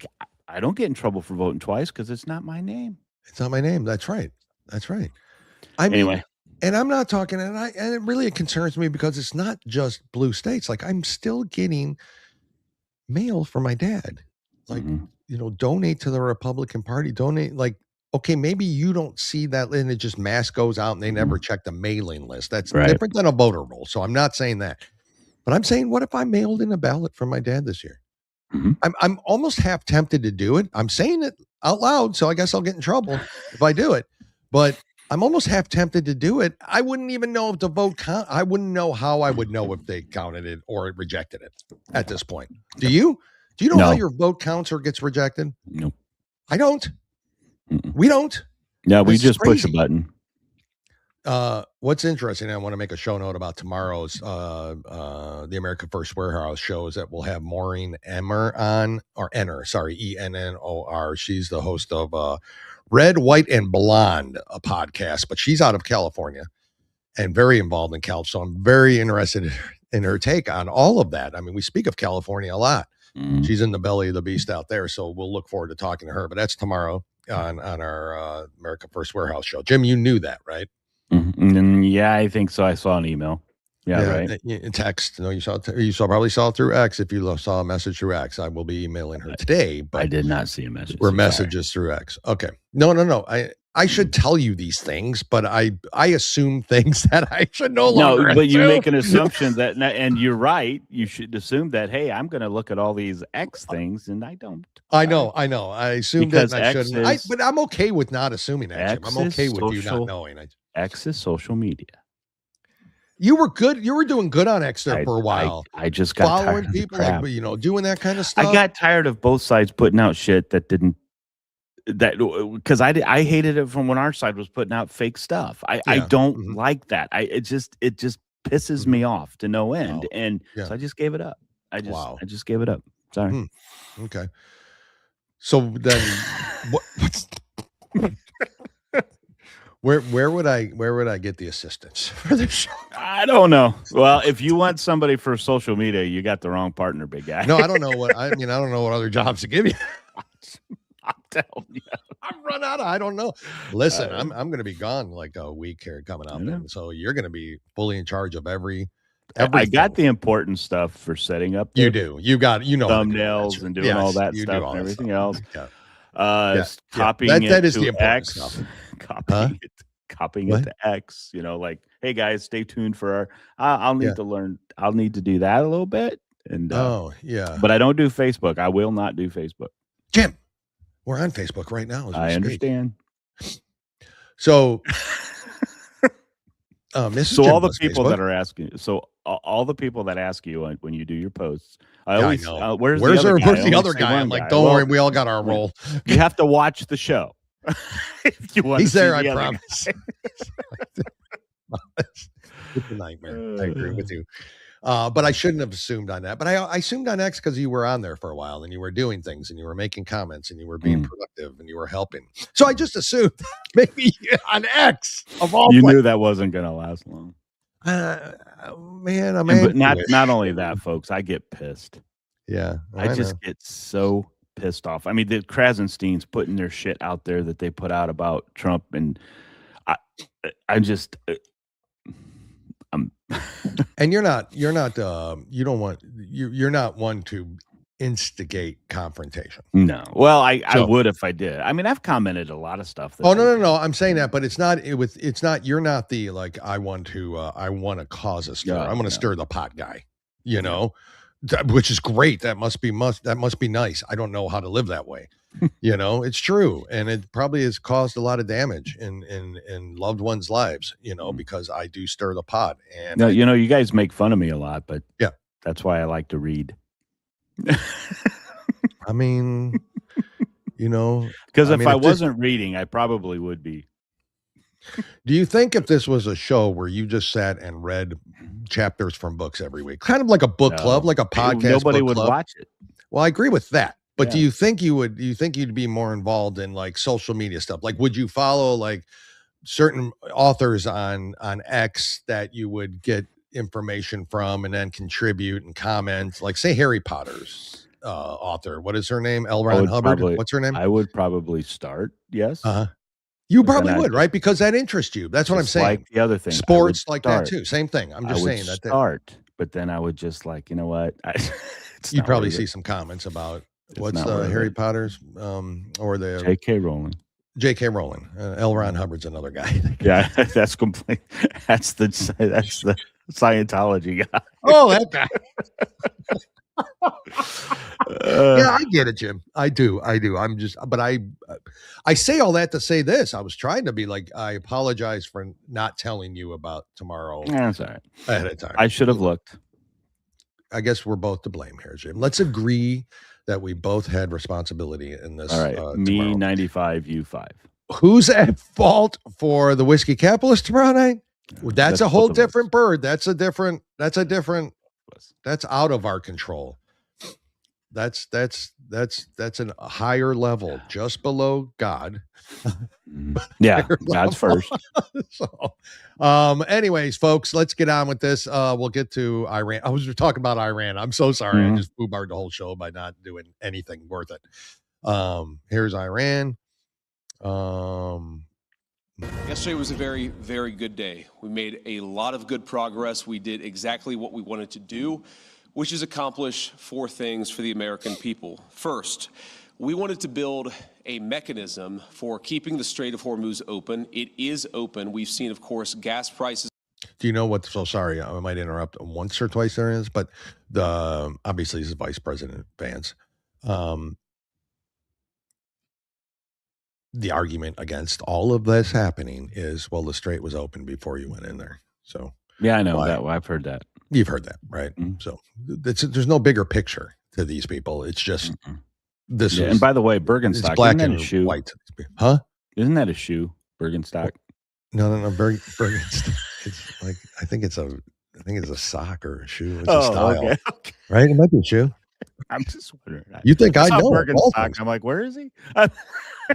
I don't get in trouble for voting twice because it's not my name. It's not my name. That's right. Anyway, and I'm not talking, and it really concerns me because it's not just blue states. Like, I'm still getting mail from my dad. Like, donate to the Republican Party. Donate. Like, okay, maybe you don't see that, and it just mass goes out, and they never check the mailing list. That's different than a voter roll. So I'm not saying that. But I'm saying, what if I mailed in a ballot from my dad this year? Mm-hmm. I'm almost half tempted to do it. I'm saying it out loud, so I guess I'll get in trouble if I do it. But I'm almost half tempted to do it. I wouldn't even know if the vote count. I wouldn't know how I would know if they counted it or rejected it at this point. Do you? Do you know how your vote counts or gets rejected? No. I don't. We don't. Yeah, we just push a button. What's interesting, I want to make a show note about tomorrow's the America First Warehouse shows that we'll have Maureen Ennor on, or Ennor, sorry, Ennor. She's the host of Red, White, and Blonde, a podcast, but she's out of California and very involved in Cal. So I'm very interested in her take on all of that. I mean, we speak of California a lot. Mm-hmm. She's in the belly of the beast out there. So we'll look forward to talking to her, but that's tomorrow on our America First Warehouse show. Jim, you knew that, right? Mm-hmm. Yeah, I think so. I saw an email. Yeah, right. In text. No, you probably saw it through X. If you saw a message through X, I will be emailing her today. But I did not see a message. We're messages through X. Okay. No. I should tell you these things, but I assume things that I should no longer. No, but you make an assumption that, and you're right. You should assume that. Hey, I'm going to look at all these X things, and I don't. I know. I assume that I shouldn't. But I'm okay with not assuming that. Jim. I'm okay with you not knowing. X is social media. You were good. You were doing good on X there for a while. I just got following tired people, like, doing that kind of stuff. I got tired of both sides putting out shit because I hated it from when our side was putting out fake stuff. I don't like that. It just pisses me off to no end, so I just gave it up. I just gave it up. Sorry. Okay. So then, what's Where would I get the assistance for this show? I don't know. Well, if you want somebody for social media, you got the wrong partner, big guy. No, I don't know what I don't know what other jobs to give you. I'm telling you. I'm run out of. I don't know. Listen, I'm going to be gone like a week here coming up, and so you're going to be fully in charge of everything. I got the important stuff for setting up. You do. You got thumbnails and doing all that stuff and everything else. Copying that is to the important X, stuff. Copying it to X. Like, hey guys, stay tuned for our. I'll need to learn. I'll need to do that a little bit. And but I don't do Facebook. I will not do Facebook. Jim, we're on Facebook right now. I understand. So So all the people that are asking, all the people that ask you when you do your posts, I always, where's the other guy? I'm like, don't worry, we all got our role. You have to watch the show. If you want He's to there, see I promise. It's a nightmare. I agree with you. But I shouldn't have assumed on that. But I assumed on X because you were on there for a while and you were doing things and you were making comments and you were being productive and you were helping. So I just assumed maybe on X of all you knew that wasn't going to last long. Man, I'm but not only that, folks, I get pissed. Yeah, I just get so pissed off. I mean, the Krasensteins putting their shit out there that they put out about Trump, and I'm and you're not one to instigate confrontation. No. Well, I would if I did. I mean, I've commented a lot of stuff. No. I'm saying that, but it's not. You're not the like. I want to cause a stir. I'm going to stir the pot guy. You know, which is great. That must be nice. I don't know how to live that way. You know, it's true, and it probably has caused a lot of damage in loved ones' lives. You know, because I do stir the pot. And you guys make fun of me a lot, but yeah, that's why I like to read. I mean, because if I wasn't reading, I probably would be. Do you think if this was a show where you just sat and read chapters from books every week, kind of like a book club, like a podcast, nobody would watch it? Well, I agree with that. But do you think you'd be more involved in like social media stuff? Like, would you follow like certain authors on X that you would get information from and then contribute and comment, like say Harry Potter's author, what is her name? L. Ron Hubbard. What's her name? I would probably start. Yes. You probably would, right? Because that interests you. That's what I'm saying. Like the other thing, sports like that too. Same thing. I'm just saying that. Start, but then I would just like, you know what? You'd probably see some comments about what's Harry Potter's or the J.K. Rowling. J.K. Rowling. L. Ron Hubbard's another guy. Yeah, that's complete. That's the Scientology guy. Oh, that guy. Yeah, I get it, Jim. I do. But I say all that to say this. I was trying to be like, I apologize for not telling you about tomorrow. That's all right. Ahead of time. I should have looked. I guess we're both to blame here, Jim. Let's agree that we both had responsibility in this. All right. Me 95, you 5. Who's at fault for the whiskey capitalist tomorrow night? That's a whole different bird. That's out of our control. That's a higher level, just below God. Yeah, God's first. So, anyways, folks, let's get on with this. We'll get to Iran. I was talking about Iran. I'm so sorry. I just foobarred the whole show by not doing anything worth it. Here's Iran. Yesterday was a very, very good day. We made a lot of good progress. We did exactly what we wanted to do, which is accomplish 4 things for the American people. First, we wanted to build a mechanism for keeping the Strait of Hormuz open. It is open. We've seen, of course, gas prices. Do you know what? So sorry, I might interrupt once or twice there is, but obviously this is Vice President Vance. The argument against all of this happening is, well, the strait was open before you went in there. So yeah, I know that. I've heard that. You've heard that, right? So there's no bigger picture to these people. It's just this. Yeah, and by the way, Bergenstock, black isn't that and a shoe? White, huh? Isn't that a shoe? Bergenstock? No. Bergenstock. It's like I think it's a sock or a shoe. It's a style, okay. Right? It might be a shoe. I'm just wondering. You think I know Bergenstock? I'm like, where is he?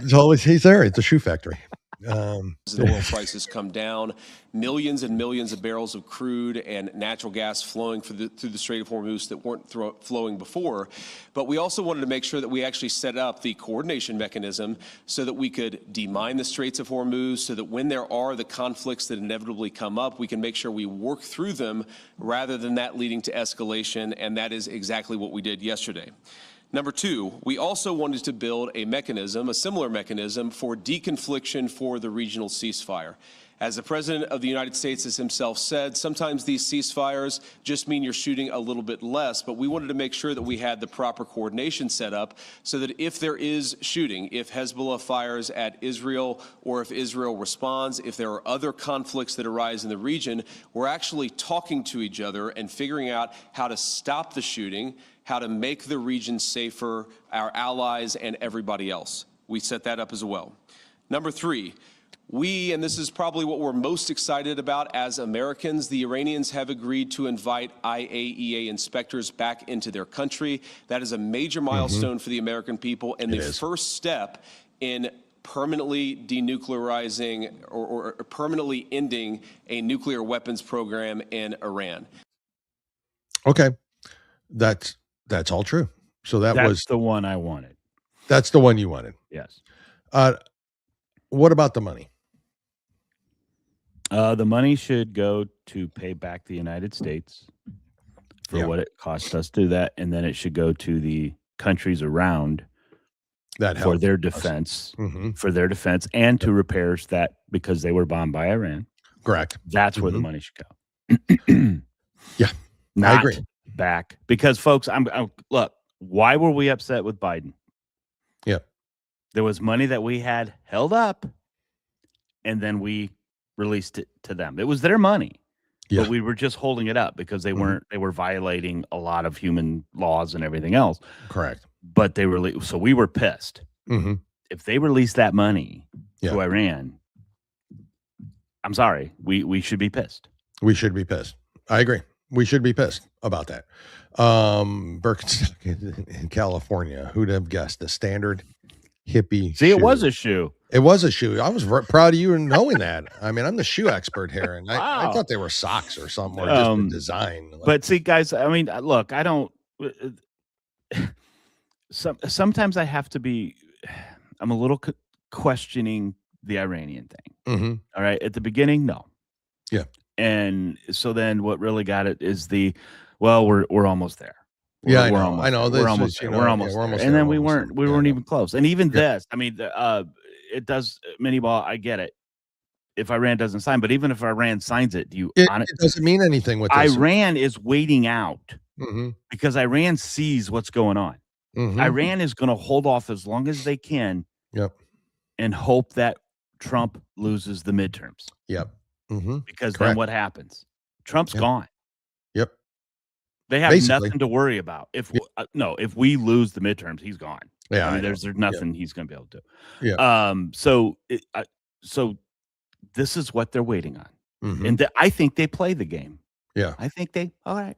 He's there. It's a shoe factory. The oil prices come down, millions and millions of barrels of crude and natural gas flowing through the Strait of Hormuz that weren't flowing before. But we also wanted to make sure that we actually set up the coordination mechanism so that we could demine the Straits of Hormuz, so that when there are the conflicts that inevitably come up, we can make sure we work through them rather than that leading to escalation. And that is exactly what we did yesterday. Number 2, we also wanted to build a similar mechanism for deconfliction for the regional ceasefire. As the President of the United States has himself said, sometimes these ceasefires just mean you're shooting a little bit less, but we wanted to make sure that we had the proper coordination set up so that if there is shooting, if Hezbollah fires at Israel or if Israel responds, if there are other conflicts that arise in the region, we're actually talking to each other and figuring out how to stop the shooting, how to make the region safer, our allies and everybody else. We set that up as well. Number 3, we, and this is probably what we're most excited about as Americans, the Iranians have agreed to invite IAEA inspectors back into their country. That is a major milestone for the American people and the first step in permanently denuclearizing or permanently ending a nuclear weapons program in Iran. Okay. That's all true. So that's the one I wanted. That's the one you wanted. Yes. What about the money? The money should go to pay back the United States for what it cost us to do that, and then it should go to the countries around that for their defense, and to repairs that because they were bombed by Iran. Correct. That's where the money should go. Yeah, Not I agree. Back because, folks, I'm look. Why were we upset with Biden? Yeah, there was money that we had held up, and then we released it to them. It was their money, but we were just holding it up because they weren't. They were violating a lot of human laws and everything else. Correct. But they were so we were pissed. If they released that money to Iran, I'm sorry, we should be pissed. We should be pissed. I agree. We should be pissed about that. Birkenstock in California. Who'd have guessed the standard hippie? See, it was a shoe. It was a shoe. I was proud of you in knowing that. I mean, I'm the shoe expert here, and I thought they were socks or something, or just the design. But see, guys, I mean, look, I don't. Sometimes I have to be. I'm a little questioning the Iranian thing. All right, at the beginning, no. Yeah. And so then, what really got it is we're almost there. I know. We're almost there. We're almost there. And then we weren't even close. And even this, I mean, it does mini ball. I get it. If Iran doesn't sign, but even if Iran signs it, it doesn't mean anything with this. Iran is waiting out because Iran sees what's going on. Iran is going to hold off as long as they can. And hope that Trump loses the midterms. Because then what happens? Trump's gone. They have nothing to worry about. If we lose the midterms, he's gone. I mean, there's nothing he's going to be able to do. So this is what they're waiting on, and I think they play the game. I think all right.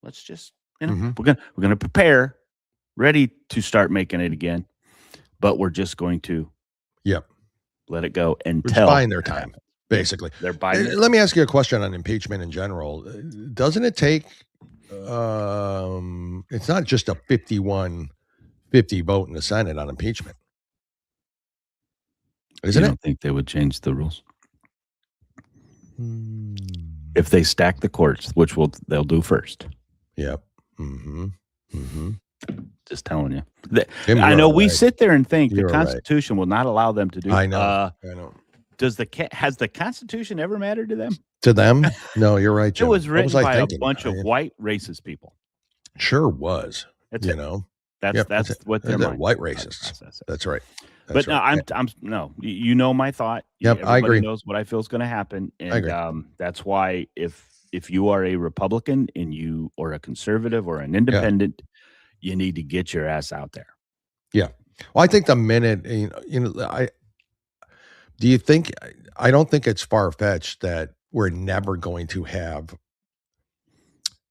Let's just we're gonna prepare, ready to start making it again, but we're just going to let it go until buying their time. Basically, they're buying. Let me ask you a question on impeachment in general. Doesn't it take? It's not just a 51-50 vote in the Senate on impeachment, isn't it? I don't think they would change the rules if they stack the courts, which they'll do first. Just telling you. I know we sit there and think the Constitution will not allow them to do. I know. Has the Constitution ever mattered to them? To them? No, you're right, Jim. It was written by a bunch of white racist people. Sure was. That's what they're white racists. That's right. But no, I'm no. You know my thought. I agree. Knows what I feel is going to happen, and that's why if you are a Republican and you or a conservative or an independent, you need to get your ass out there. Yeah. Well, I think the minute do you think? I don't think it's far fetched that we're never going to have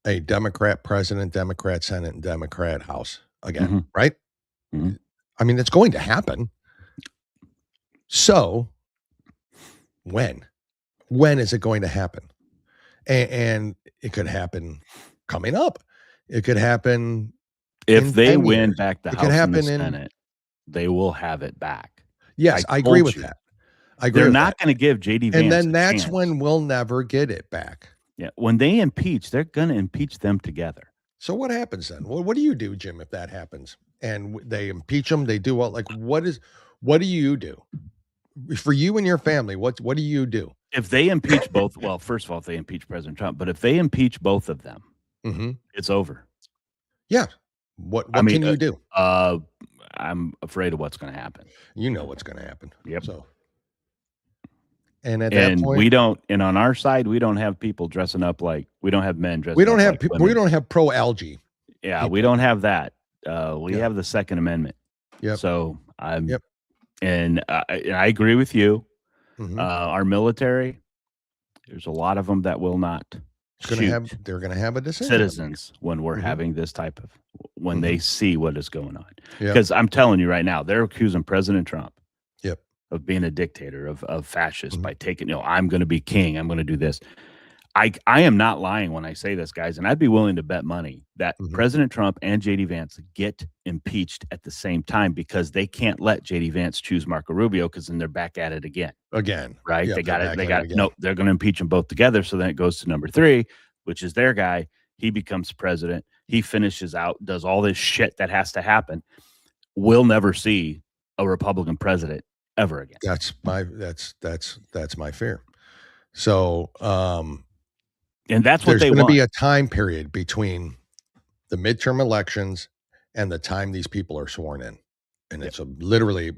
a Democrat president, Democrat Senate, and Democrat House again, right? I mean, it's going to happen. So when is it going to happen? And it could happen coming up. It could happen if they win back the House and the Senate. They will have it back. Yes, I agree with that. They're not going to give J.D. Vance and then that's chance. When we'll never get it back. Yeah, when they impeach, they're going to impeach them together. So what happens then? Well, what do you do, Jim, if that happens and they impeach them? They do what? Like what do you do? for you and your family, what do you do? If they impeach both, well, first of all, if they impeach President Trump, but if they impeach both of them, it's over. Yeah. What can you do? I'm afraid of what's going to happen. You know what's going to happen. Yep. So, and at that point, we don't. And on our side, we don't have people dressing up like we don't have men dressing. We don't have like people. We don't have pro algae. Yeah, people. we don't have that. We have the Second Amendment. Yep. So I'm. Yep. And I agree with you. Our military, there's a lot of them that will not shoot. They're going to have a decision. Citizens when we're having this type of when they see what is going on. Because I'm telling you right now, they're accusing President Trump of being a dictator, of fascist by taking, I'm going to be king. I'm going to do this. I am not lying when I say this, guys, and I'd be willing to bet money that President Trump and J.D. Vance get impeached at the same time because they can't let J.D. Vance choose Marco Rubio because then they're back at it again. Right? Yep, they got it. No, they're going to impeach them both together. So then it goes to number 3, which is their guy. He becomes president. He finishes out, does all this shit that has to happen. We'll never see a Republican president ever again. That's my fear. So, and that's what there's they want. There's going to be a time period between the midterm elections and the time these people are sworn in. And it's literally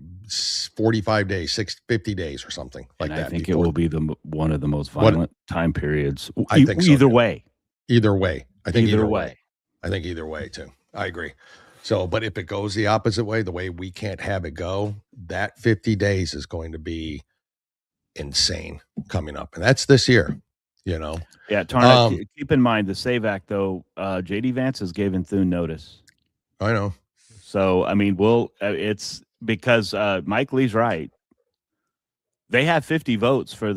45 days, 50 days or something like that. I think it will be one of the most violent time periods. I think so, either way. Either way. I think either way. I think either way too. I agree. So, but if it goes the opposite way, the way we can't have it go, that 50 days is going to be insane coming up. And that's this year, Yeah, Tarna, keep in mind the SAVE Act, though, J.D. Vance has given Thune notice. I know. So, I mean, it's because Mike Lee's right. They had 50 votes for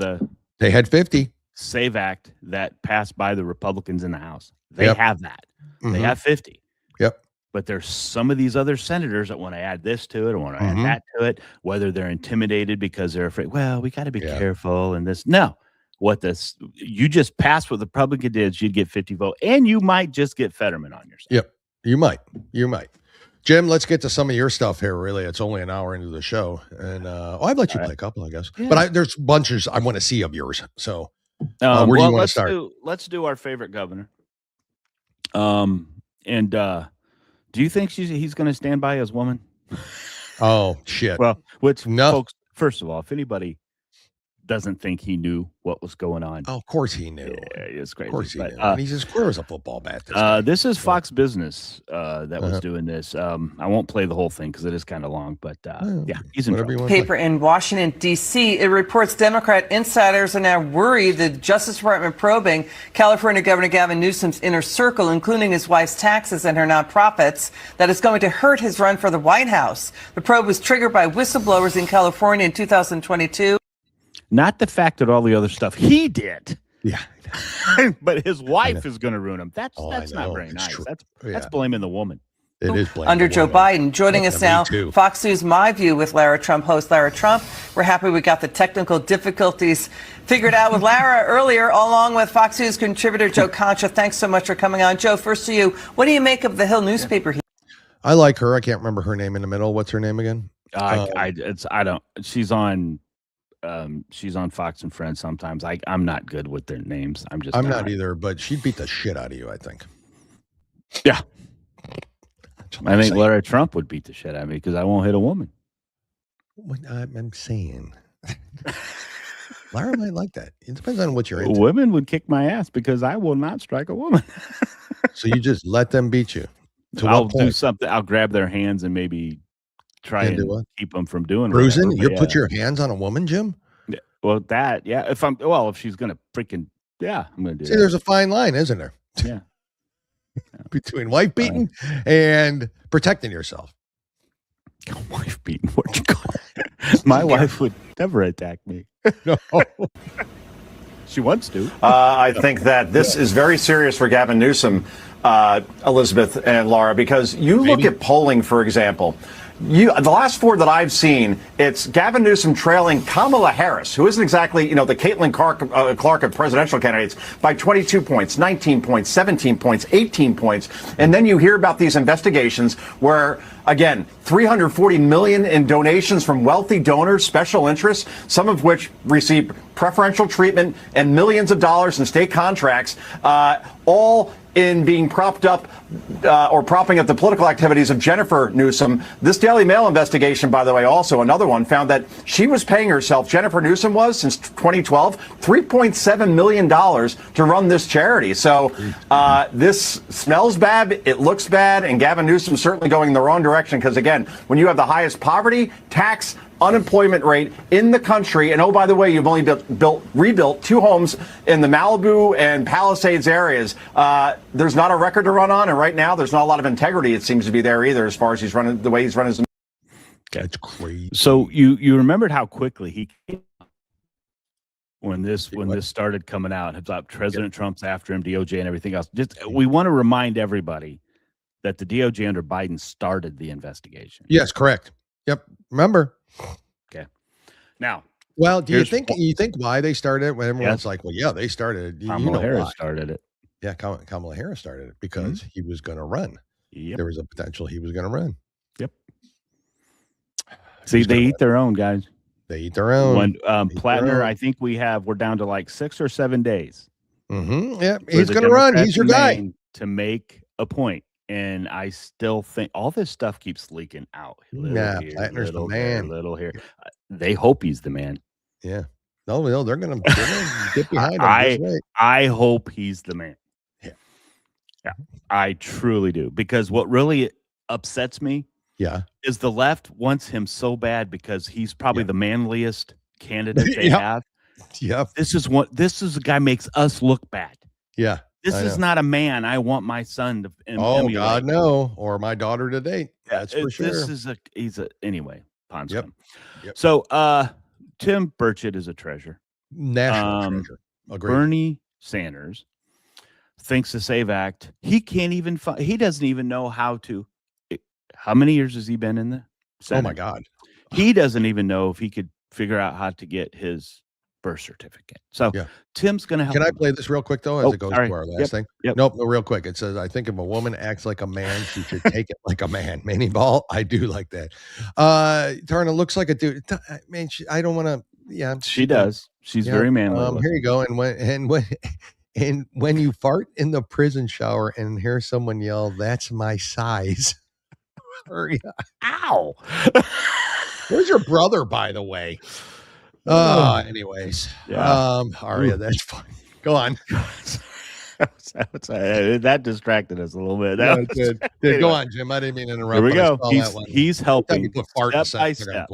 They had 50. SAVE Act that passed by the Republicans in the House. They have that. They have 50. Yep. But there's some of these other senators that want to add this to it or want to add that to it, whether they're intimidated because they're afraid, well, we got to be careful and this. No. You just passed what the Republican did, you'd get 50 votes, and you might just get Fetterman on your side. Yep. You might. Jim, let's get to some of your stuff here. Really, it's only an hour into the show. And I'd let you play a couple, I guess. Yeah. But there's bunches I want to see of yours. So where do you want to start? Let's do our favorite governor. Do you think he's going to stand by his woman? Oh, shit. Well, folks, first of all, if anybody doesn't think he knew what was going on. Oh, of course he knew. Yeah, it's crazy. Of course he knew. And he's as clear as a football bat. This is Fox Business that was doing this. I won't play the whole thing because it is kind of long, but he's in trouble. Paper in Washington, D.C. It reports Democrat insiders are now worried the Justice Department probing California Governor Gavin Newsom's inner circle, including his wife's taxes and her nonprofits, that is going to hurt his run for the White House. The probe was triggered by whistleblowers in California in 2022. Not the fact that all the other stuff he did. Yeah. But his wife is going to ruin him. That's not very nice. That's blaming the woman. It is blaming under the Joe woman. Biden. Joining us now, Fox News My View with Lara Trump, host Lara Trump. We're happy we got the technical difficulties figured out with Lara earlier, along with Fox News contributor Joe Concha. Thanks so much for coming on. Joe, first to you. What do you make of the Hill newspaper? I like her. I can't remember her name in the middle. What's her name again? She's on Fox and Friends sometimes. I'm not good with their names. I'm not either, but she'd beat the shit out of you, I think. Yeah. I think Lara Trump would beat the shit out of me because I won't hit a woman. I'm saying. Lara might like that. It depends on what you're into. Women would kick my ass because I will not strike a woman. So you just let them beat you. I'll do something. I'll grab their hands and maybe try and keep them from doing bruising. You put your hands on a woman, Jim? Yeah, well, if she's gonna freaking I'm gonna do. See, there's a fine line, isn't there? Yeah. Between wife beating and protecting yourself. Wife beating? What'd you call it? My wife would never attack me. No. She wants to. I think that this is very serious for Gavin Newsom, Elizabeth and Laura, because you look at polling, for example. the last four that I've seen, it's Gavin Newsom trailing Kamala Harris, who isn't exactly, the Caitlin Clark of presidential candidates, by 22 points, 19 points, 17 points, 18 points. And then you hear about these investigations where, again, $340 million in donations from wealthy donors, special interests, some of which receive preferential treatment, and millions of dollars in state contracts, all in being propped up or propping up the political activities of Jennifer Newsom. This Daily Mail investigation, by the way, also another one, found that she was paying herself, Jennifer Newsom was, since 2012, $3.7 million to run this charity. So this smells bad, it looks bad, and Gavin Newsom's certainly going in the wrong direction because, again, when you have the highest poverty, tax, unemployment rate in the country, and oh, by the way, you've only rebuilt 2 homes in the Malibu and Palisades areas. There's not a record to run on, and right now there's not a lot of integrity, it seems to be there either, as far as he's running the way he's running his. That's crazy. So you remembered how quickly he came when this started coming out about President Trump's after him, DOJ and everything else. We want to remind everybody that the DOJ under Biden started the investigation. Yes, correct. Yep. Remember. Okay. Now, well, do you think why they started it? When everyone's like, well, yeah, they started it. Kamala Harris started it. Yeah, Kamala Harris started it because he was going to run. Yep. There was a potential he was going to run. Yep. See, they eat their own, guys. They eat their own. When Plattner, I think we're down to like 6 or 7 days. Mm-hmm. Yeah, he's going to run. He's your guy. To make a point. And I still think all this stuff keeps leaking out. Plattner's the man. Little here. They hope he's the man. Yeah. No, they're going to get behind him. I hope he's the man. Yeah. I truly do. Because what really upsets me is the left wants him so bad because he's probably the manliest candidate they have. Yep. This is a guy makes us look bad. Yeah. This is not a man I want my son to emulate. God, no. Or my daughter to date. That's for sure. Anyway, Pond Yep. So, Tim Burchett is a treasure. National treasure. Agreed. Bernie Sanders thinks the SAVE Act, he can't even he doesn't even know how to. How many years has he been in the Senate? Oh my God. He doesn't even know if he could figure out how to get his birth certificate. So Tim's going to help. Can I play this real quick though, as it goes to our last thing? Yep. Nope, no, real quick. It says, I think if a woman acts like a man, she should take it like a man. Manny Ball, I do like that. Tarna looks like a dude. Man, I don't want to. Yeah, she does. She's very manly. Here you go. And when you fart in the prison shower and hear someone yell, "That's my size." Ow. Where's your brother, by the way? Anyways. Aria, that's funny. Go on. That distracted us a little bit. Anyway. Go on, Jim. I didn't mean to interrupt. Here we go. He's helping step by step.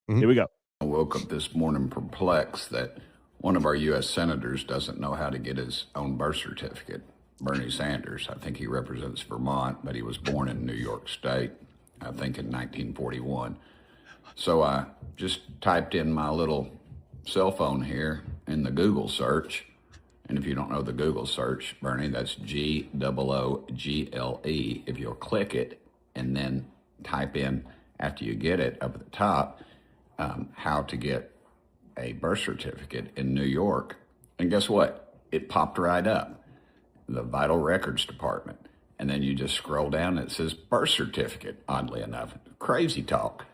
Here we go. I woke up this morning perplexed that one of our U.S. senators doesn't know how to get his own birth certificate. Bernie Sanders. I think he represents Vermont, but he was born in New York State, I think in 1941. So I just typed in my little cell phone here in the Google search. And if you don't know the Google search, Bernie, that's GOOGLE. If you'll click it and then type in, after you get it up at the top, how to get a birth certificate in New York. And guess what? It popped right up. The Vital Records Department. And then you just scroll down and it says birth certificate, oddly enough. Crazy talk.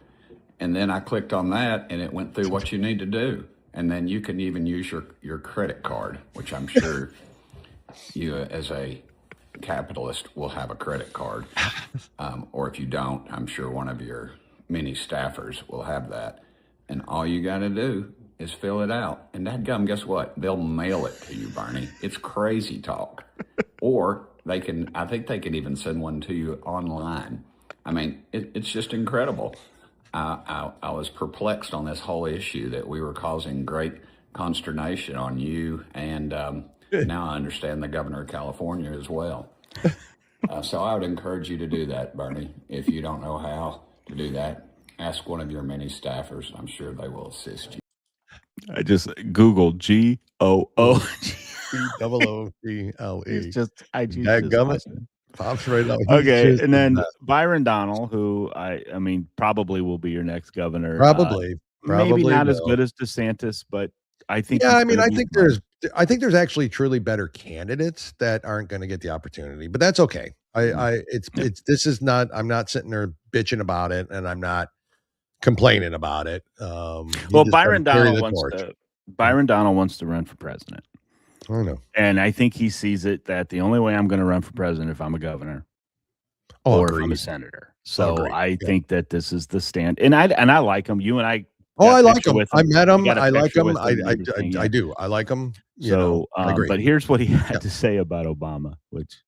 And then I clicked on that and it went through what you need to do. And then you can even use your credit card, which I'm sure you as a capitalist will have a credit card. Or if you don't, I'm sure one of your many staffers will have that. And all you got to do is fill it out. And dadgum, guess what? They'll mail it to you, Bernie. It's crazy talk. Or I think they can even send one to you online. I mean, it's just incredible. I was perplexed on this whole issue that we were causing great consternation on you. And now I understand the governor of California as well. So I would encourage you to do that, Bernie. If you don't know how to do that, ask one of your many staffers. I'm sure they will assist you. I just Googled GOOGLE. It's just I just Pops right up. Okay, and then Byron Donald, who I mean, probably will be your next governor. Probably maybe not will. as good as DeSantis, but I think. Yeah, I mean, I think there's actually truly better candidates that aren't going to get the opportunity, but that's okay. This is not. I'm not sitting there bitching about it, and I'm not complaining about it. Well, Byron Donald wants to run for president. I know. And I think he sees it that the only way I'm going to run for president if I'm a governor or if I'm a senator. So I think that this is the stand. And I like him. You and I. I like him. I met him. I like him. I do. I like him. So, but here's what he had to say about Obama, which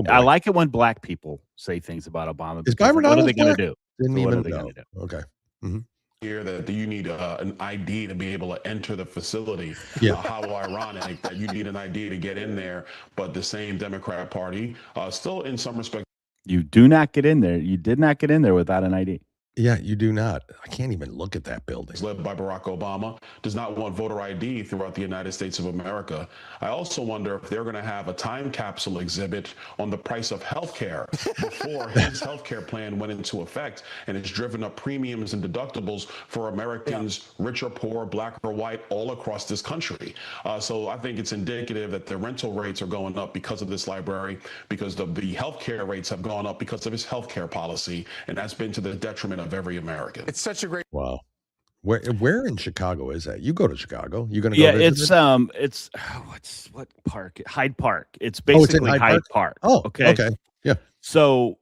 I like it when black people say things about Obama. Is Byron what are Donald they going to do? Didn't even know. Okay. Mm-hmm. Here that you need an ID to be able to enter the facility. How ironic that you need an ID to get in there, but the same Democrat Party still in some respect. You do not get in there. You did not get in there without an ID. Yeah, you do not. I can't even look at that building. Led by Barack Obama, does not want voter ID throughout the United States of America. I also wonder if they're going to have a time capsule exhibit on the price of health care before his health care plan went into effect, and it's driven up premiums and deductibles for Americans, rich or poor, black or white, all across this country. So I think it's indicative that the rental rates are going up because of this library, because the health care rates have gone up because of his health care policy, and that's been to the detriment of every American. It's such a great. Wow. Where in Chicago is that? You go to Chicago. You going to go? Yeah, it's what park? Hyde Park. It's basically Hyde Park. Oh, okay. Yeah. So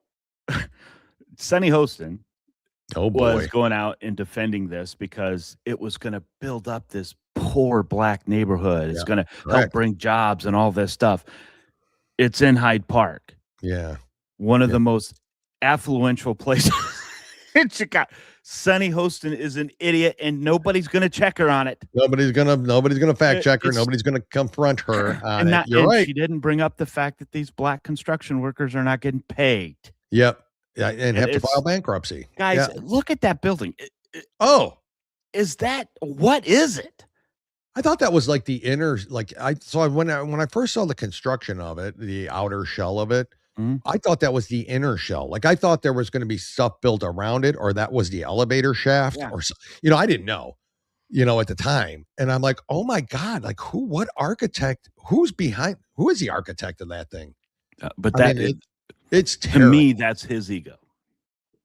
Sunny Hostin was going out and defending this because it was going to build up this poor black neighborhood. It's going to help bring jobs and all this stuff. It's in Hyde Park. Yeah. One of the most affluential places in Chicago. Sunny Hostin is an idiot, and nobody's going to check her on it. Nobody's gonna fact check her. Nobody's gonna confront her on it. You're right. She didn't bring up the fact that these black construction workers are not getting paid. Yep. Yeah, and have to file bankruptcy. Guys, look at that building. What is it? I thought that was like the inner, when I first saw the construction of it, the outer shell of it, I thought that was the inner shell. Like I thought there was going to be stuff built around it, or that was the elevator shaft, or I didn't know, at the time. And I'm like, oh my God, like who is the architect of that thing? It's terrible. To me, that's his ego.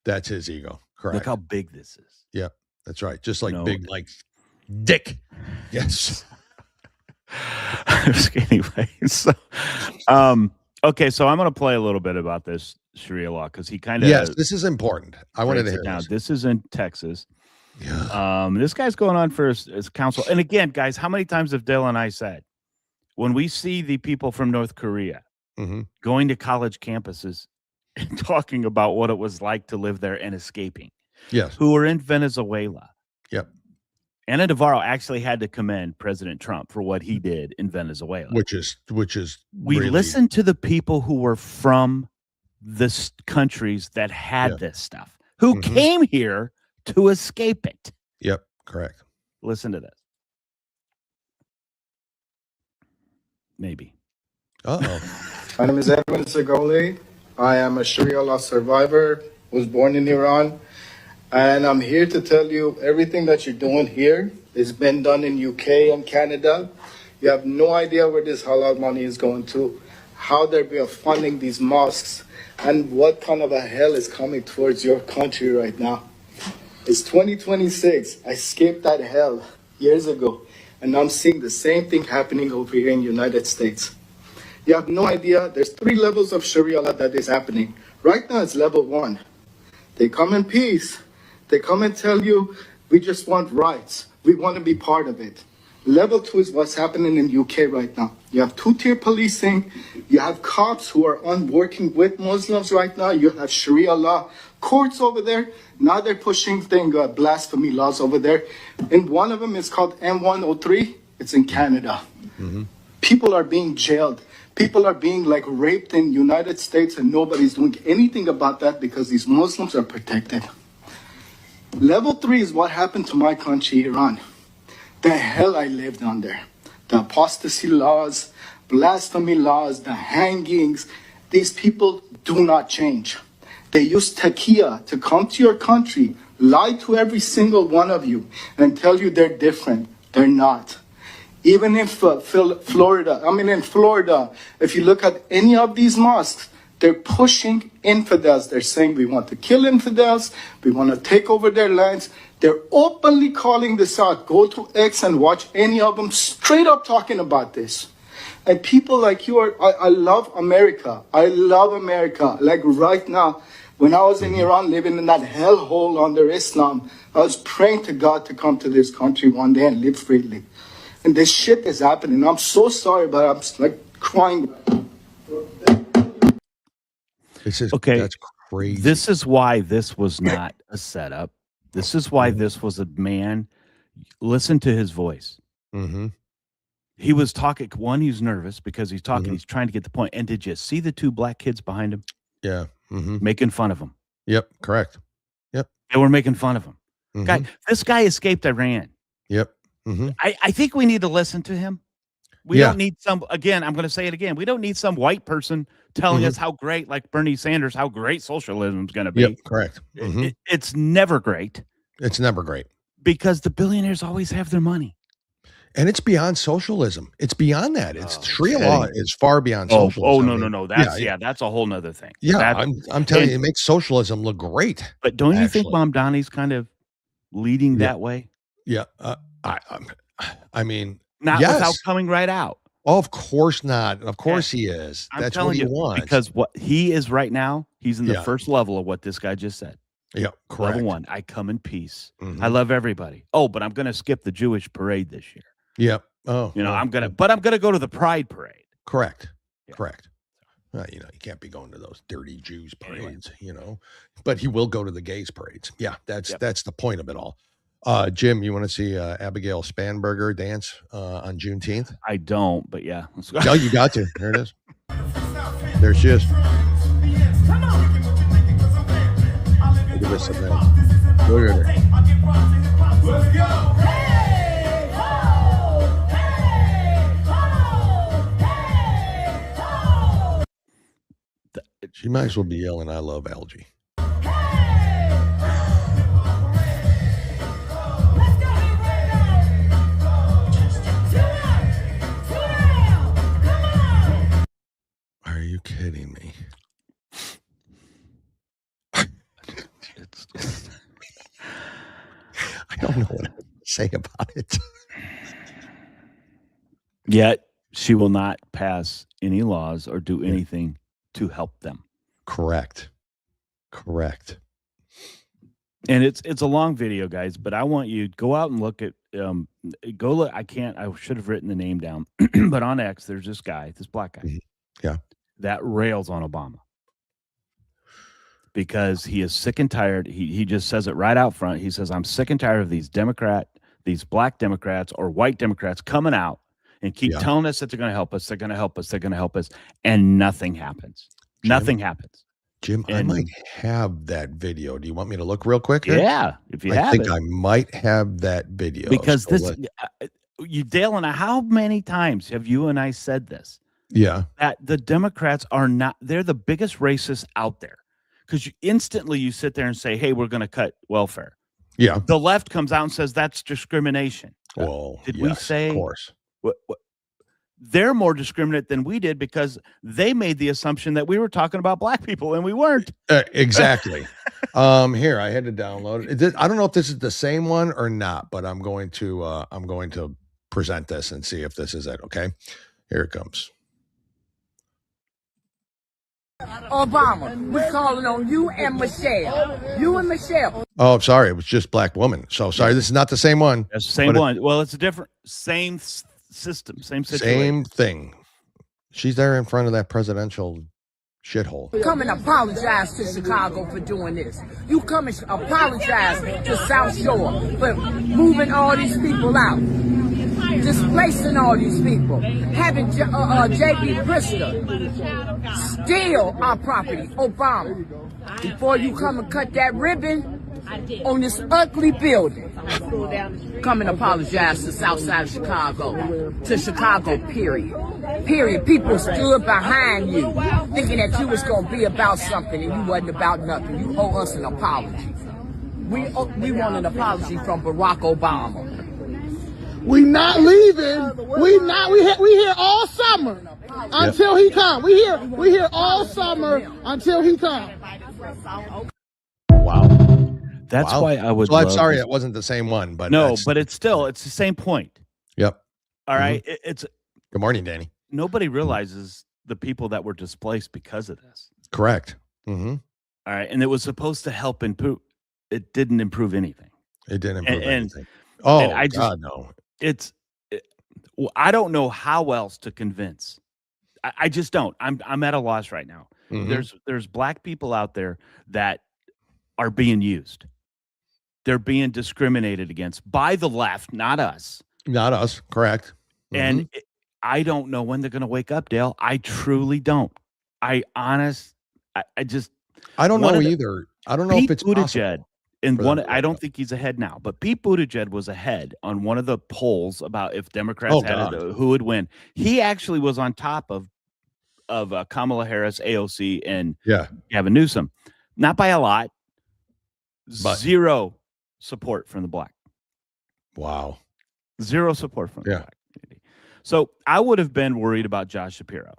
That's his ego. Correct. Look how big this is. Yeah, that's right. Just like big, like dick. Yes. Anyway, so, okay, so I'm going to play a little bit about this Sharia law because he kind of this is important. I wanted to hear this. This is in Texas. Yeah. This guy's going on for his counsel, and again, guys, how many times have Dale and I said when we see the people from North Korea going to college campuses and talking about what it was like to live there and escaping? Yes. Who were in Venezuela? Yep. Anna Navarro actually had to commend President Trump for what he did in Venezuela. Which is we listened to the people who were from the countries that had this stuff, who came here to escape it. Yep, correct. Listen to this. Maybe. My name is Edwin Segoli. I am a Sharia law survivor, was born in Iran. And I'm here to tell you everything that you're doing here has been done in UK and Canada. You have no idea where this halal money is going to, how they're funding these mosques, and what kind of a hell is coming towards your country right now. It's 2026. I escaped that hell years ago, and I'm seeing the same thing happening over here in the United States. You have no idea. There's 3 levels of Sharia law that is happening. Right now it's level 1. They come in peace. They come and tell you, we just want rights. We want to be part of it. Level 2 is what's happening in the UK right now. You have 2-tier policing. You have cops who are working with Muslims right now. You have Sharia law courts over there. Now they're pushing blasphemy laws over there. And one of them is called E113. It's in Canada. People are being jailed. People are being raped in the United States, and nobody's doing anything about that because these Muslims are protected. Level 3 is what happened to my country, Iran. The hell I lived under. The apostasy laws, blasphemy laws, the hangings, These people do not change. They use takia to come to your country, lie to every single one of you, and tell you they're different. They're not. Even in Florida, if you look at any of these mosques, they're pushing infidels. They're saying we want to kill infidels. We want to take over their lands. They're openly calling this out. Go to X and watch any of them straight up talking about this. And people like you I love America. I love America. Like right now, when I was in Iran living in that hellhole under Islam, I was praying to God to come to this country one day and live freely. And this shit is happening. I'm so sorry, but I'm like crying. Okay, that's crazy. This is why this was not a setup. This is why this was a man. Listen to his voice. Mm-hmm. He was talking. One, he's nervous because he's talking. He's trying to get the point. And did you see the two black kids behind him? Yeah. Mm-hmm. Making fun of him. Yep. Correct. Yep. They were making fun of him. This guy escaped Iran. Yep. Mm-hmm. I think we need to listen to him. We don't need again, I'm going to say it again. We don't need some white person telling us how great, like Bernie Sanders, how great socialism is going to be. Yep, correct. It's never great. It's never great. Because the billionaires always have their money. And it's beyond socialism. It's beyond that. It's Sharia law is far beyond socialism. No. That's that's a whole nother thing. Yeah, I'm telling you, it makes socialism look great. But don't you think Mamdani's kind of leading that way? Yeah. I mean, not without coming right out. Oh, of course not. Of course he is. That's what he wants. Because what he is right now, he's in the first level of what this guy just said. Yeah, correct. Level 1, I come in peace. I love everybody. Oh, but I'm going to skip the Jewish parade this year. Yep. Oh, I'm going to go to the Pride parade. Correct. Yeah. Correct. You can't be going to those dirty Jews parades, but he will go to the gays parades. Yeah, that's the point of it all. Jim, you want to see Abigail Spanberger dance on Juneteenth? I don't, but yeah. Let's go. No, you got to. There it is. There she is. Look at this. Look at her. Let's go. She might as well be yelling, "I love algae." Are you kidding me? I don't know what to say about it. Yet she will not pass any laws or do anything to help them. Correct. And it's a long video, guys, but I want you to go out and look at go look. I should have written the name down, but on X there's this black guy. Yeah. That rails on Obama. Because he is sick and tired. He just says it right out front. He says, I'm sick and tired of these black Democrats or white Democrats coming out and keep telling us that they're going to help us. They're going to help us. They're going to help us. And nothing happens. Nothing happens. Jim, I might have that video. Do you want me to look real quick here? Yeah. If you have it. I think I might have that video. Because Dale and I, how many times have you and I said this? Yeah. That the Democrats they're the biggest racists out there. Because instantly you sit there and say, hey, we're going to cut welfare. Yeah. The left comes out and says that's discrimination. Well, did we say? Of course. They're more discriminate than we did because they made the assumption that we were talking about black people and we weren't. Exactly. Here, I had to download it. I don't know if this is the same one or not, but I'm going to present this and see if this is it. Okay. Here it comes. Obama, we're calling on you and Michelle. You and Michelle. Oh, sorry. It was just black woman. So sorry. This is not the same one. It's the same one. Well, it's a different, same system, same situation. Same thing. She's there in front of that presidential shithole. Come and apologize to Chicago for doing this. You come and apologize to South Shore for moving all these people out. Displacing all these people, having J.B. Pritzker steal our property, Obama, before you come and cut that ribbon on this ugly building. Come and apologize to South Side of Chicago, to Chicago, period. Period. People stood behind you, thinking that you was gonna be about something, and you wasn't about nothing. You owe us an apology. We want an apology from Barack Obama. We not leaving. We here all summer until he come. We here all summer until he come. Wow. That's why I would. Well, I'm sorry it wasn't the same one, but no, but it's the same point. Yep. All right. It's good morning, Danny. Nobody realizes the people that were displaced because of this. Correct. Mm-hmm. All right, and it was supposed to help improve. It didn't improve anything. It didn't improve anything. God, no. I don't know how else to convince. I just don't. I'm at a loss right now. Mm-hmm. There's black people out there that are being used. They're being discriminated against by the left, not us. Not us, correct. Mm-hmm. And I don't know when they're going to wake up, Dale. I truly don't. I don't know either. I don't know if it's possible. I don't think he's ahead now, but Pete Buttigieg was ahead on one of the polls about if Democrats who would win. He actually was on top of Kamala Harris, AOC, and Gavin Newsom. Not by a lot. But zero support from the black. Wow. Zero support from the black community. So I would have been worried about Josh Shapiro.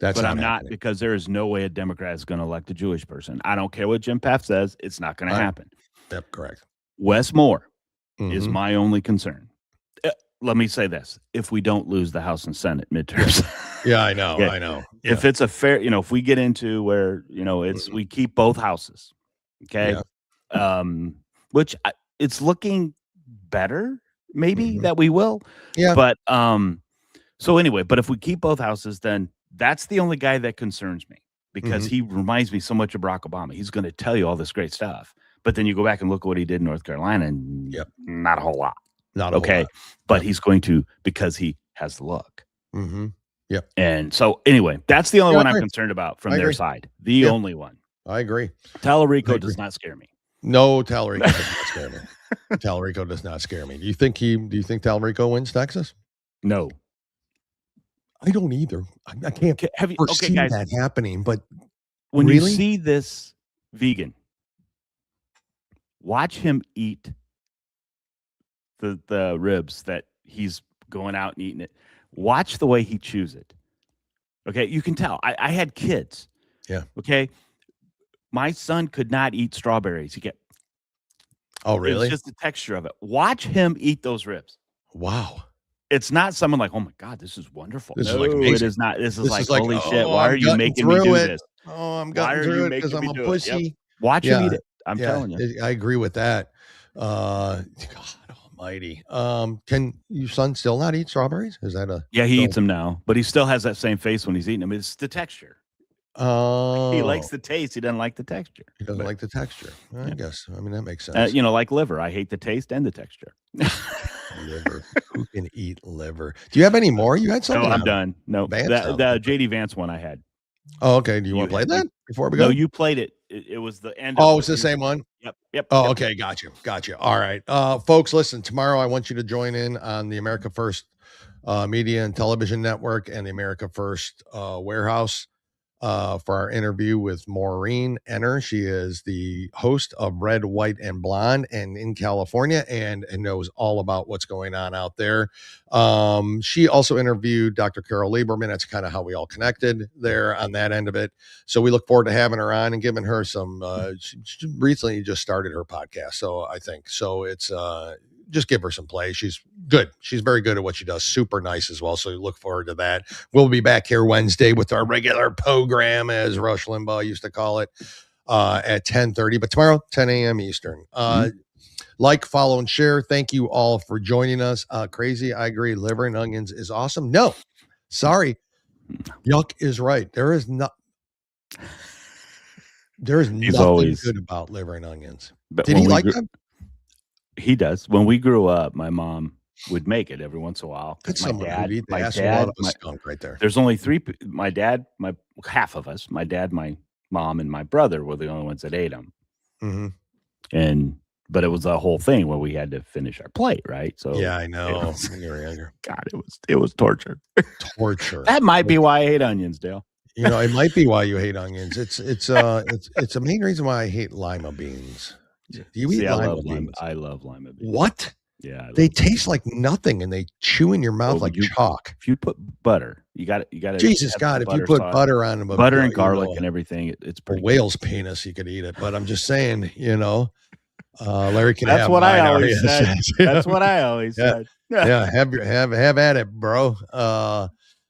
But I'm not, because there is no way a Democrat is going to elect a Jewish person. I don't care what Jim Paff says. It's not going to happen. Yep, correct. Wes Moore is my only concern. Let me say this. If we don't lose the House and Senate midterms. Yeah, I know. I know. Yeah. If it's a fair, if we get into where, it's we keep both houses. Okay. Yeah. Which it's looking better, maybe that we will. Yeah. But so anyway, but if we keep both houses, then that's the only guy that concerns me, because he reminds me so much of Barack Obama. He's going to tell you all this great stuff, but then you go back and look at what he did in North Carolina, and not a whole lot. Not a whole lot. But he's going to, because he has the look. Mm-hmm. Yep. And so anyway, that's the only one I'm concerned about from their side. The only one. I agree. Tallarico does not scare me. No, Tallarico does not scare me. Tallarico does not scare me. Do you think Tallarico wins Texas? No. I don't either. I can't foresee that happening. But when you see this vegan, watch him eat the ribs that he's going out and eating it. Watch the way he chews it. Okay, you can tell. I had kids. Yeah. Okay, my son could not eat strawberries. He kept. Oh, really? It's just the texture of it. Watch him eat those ribs. Wow. It's not someone like, oh my God, this is wonderful. This no, is like amazing. It is not. This is like, holy shit. Why are you making me do this? Oh, I'm gutting through it because I'm a pussy. Yep. Watch him eat it. I'm telling you. I agree with that. God almighty. Can your son still not eat strawberries? Is that Yeah, he eats them now, but he still has that same face when he's eating them. It's the texture. Oh. He likes the taste. He doesn't like the texture. He doesn't like the texture. I guess. I mean, that makes sense. Like liver. I hate the taste and the texture. Liver. Who can eat liver? Do you have any more? You had something? No, I'm done. No, the JD Vance one I had. Oh, okay. Do you want to play that before we go? No, you played it. It was the end. Oh, it's the same one? Yep. Oh, okay. Gotcha. All right. Folks, listen, tomorrow I want you to join in on the America First Media and Television Network and the America First Warehouse for our interview with Maureen Enner. She is the host of Red, White, and Blonde and in California and knows all about what's going on out there. She also interviewed Dr. Carol Lieberman. That's kind of how we all connected there on that end of it. So we look forward to having her on and giving her some, she recently just started her podcast. So I think, it's, just give her some play. She's good. She's very good at what she does. Super nice as well. So look forward to that. We'll be back here Wednesday with our regular program, as Rush Limbaugh used to call it, at 10:30. But tomorrow, 10 a.m. Eastern. Like, follow, and share. Thank you all for joining us. Crazy, I agree. Liver and onions is awesome. No, sorry. Yuck is right. There's nothing good about liver and onions. Did he like them? He does. When we grew up, my mom would make it every once in a while. That's someone who'd eat the asshole of a skunk right there. There's only three. My dad, half of us, my dad, my mom, and my brother were the only ones that ate them. Mm-hmm. And But it was a whole thing where we had to finish our plate, right? So yeah, I know. God, it was torture. Torture. That might be why I hate onions, Dale. It might be why you hate onions. It's a main reason why I hate lima beans. Do you eat lima beans? I love lima beans. What? Yeah, they taste like nothing, and they chew in your mouth like chalk. If you put butter, you got to. Jesus God! If you put butter on them, butter and garlic and everything, it's pretty. A whale's penis, you could eat it. But I'm just saying, Larry can have. That's what I always said. That's what I always said. Yeah, have at it, bro.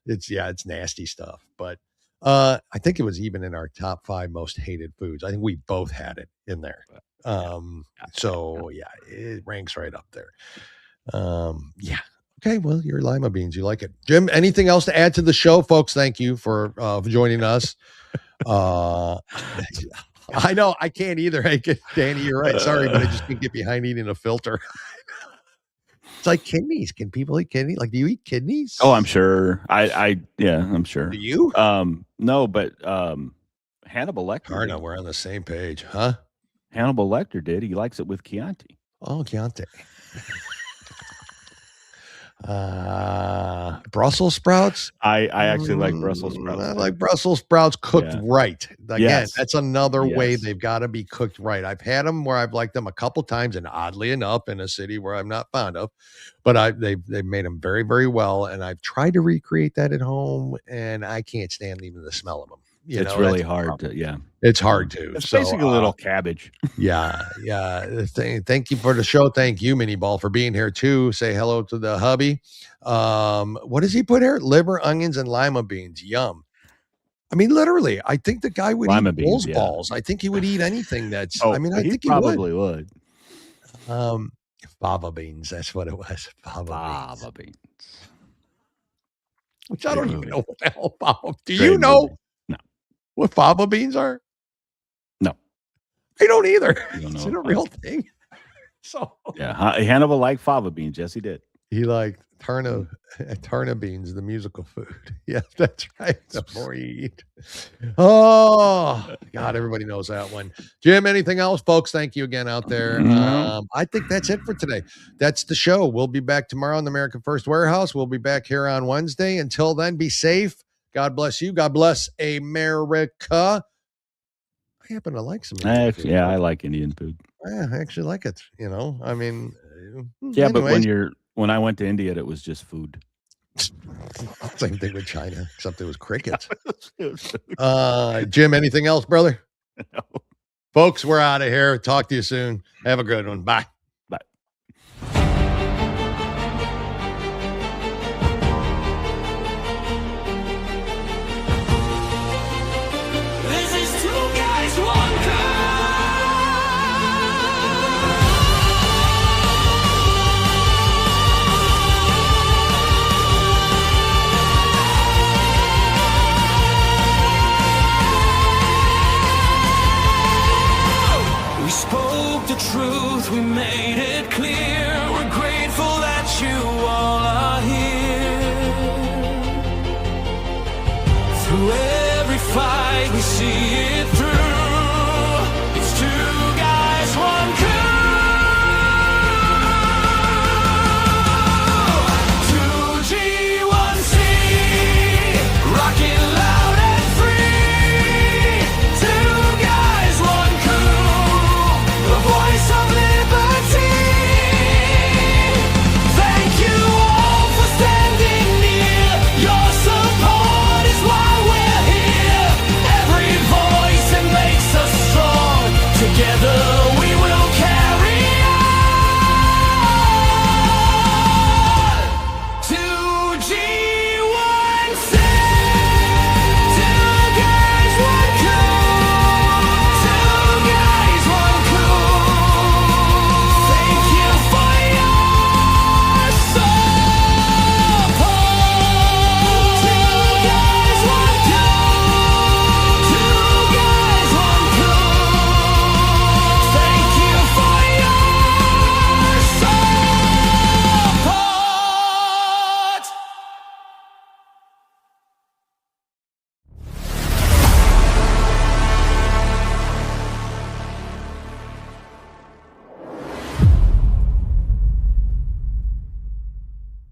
It's nasty stuff, but I think it was even in our top 5 most hated foods. I think we both had it in there. So it ranks right up there. Okay, well, your lima beans, you like it. Jim, anything else to add to the show? Folks, thank you for joining us. I know I can't either. Hey, Danny, you're right. Sorry, but I just can't get behind eating a filter. It's like kidneys. Can people eat kidneys? Like, do you eat kidneys? Oh, I'm sure. I'm sure. Do you? No, but Hannibal Lecter. Arno, we're on the same page, huh? Hannibal Lecter did. He likes it with Chianti. Oh, Chianti. Brussels sprouts. I actually like Brussels sprouts. I like Brussels sprouts cooked right. Again, that's another way Yes. they've got to be cooked right. I've had them where I've liked them a couple times, and oddly enough, in a city where I'm not fond of, but they've made them very, very well, and I've tried to recreate that at home, and I can't stand even the smell of them. It's really hard to, It's hard to. It's basically a little cabbage. Yeah. Thank you for the show. Thank you, Mini Ball, for being here too. Say hello to the hubby. What does he put here? Liver, onions, and lima beans. Yum. I mean, literally, I think the guy would eat bull's balls. I think he would eat anything that's. I think he probably would. Fava beans. That's what it was. Fava beans. Which I don't even know what the hell fava. Do you know? What fava beans are? No. I don't either. Is it a real thing? So Hannibal liked fava beans. Yes, he did. He liked turnip beans, the musical food. Yeah, that's right. The more you eat. Oh, God, everybody knows that one. Jim, anything else? Folks, thank you again out there. I think that's it for today. That's the show. We'll be back tomorrow in the American First Warehouse. We'll be back here on Wednesday. Until then, be safe. God bless you. God bless America. I happen to like some Indian food. I like Indian food. I actually like it. I mean, but when I went to India, it was just food. Same thing with China, except it was crickets. Jim, anything else, brother? No. Folks, we're out of here. Talk to you soon. Have a good one. Bye. Bye. We spoke the truth, we made it clear. We're grateful that you all are here. Through every fight we see it.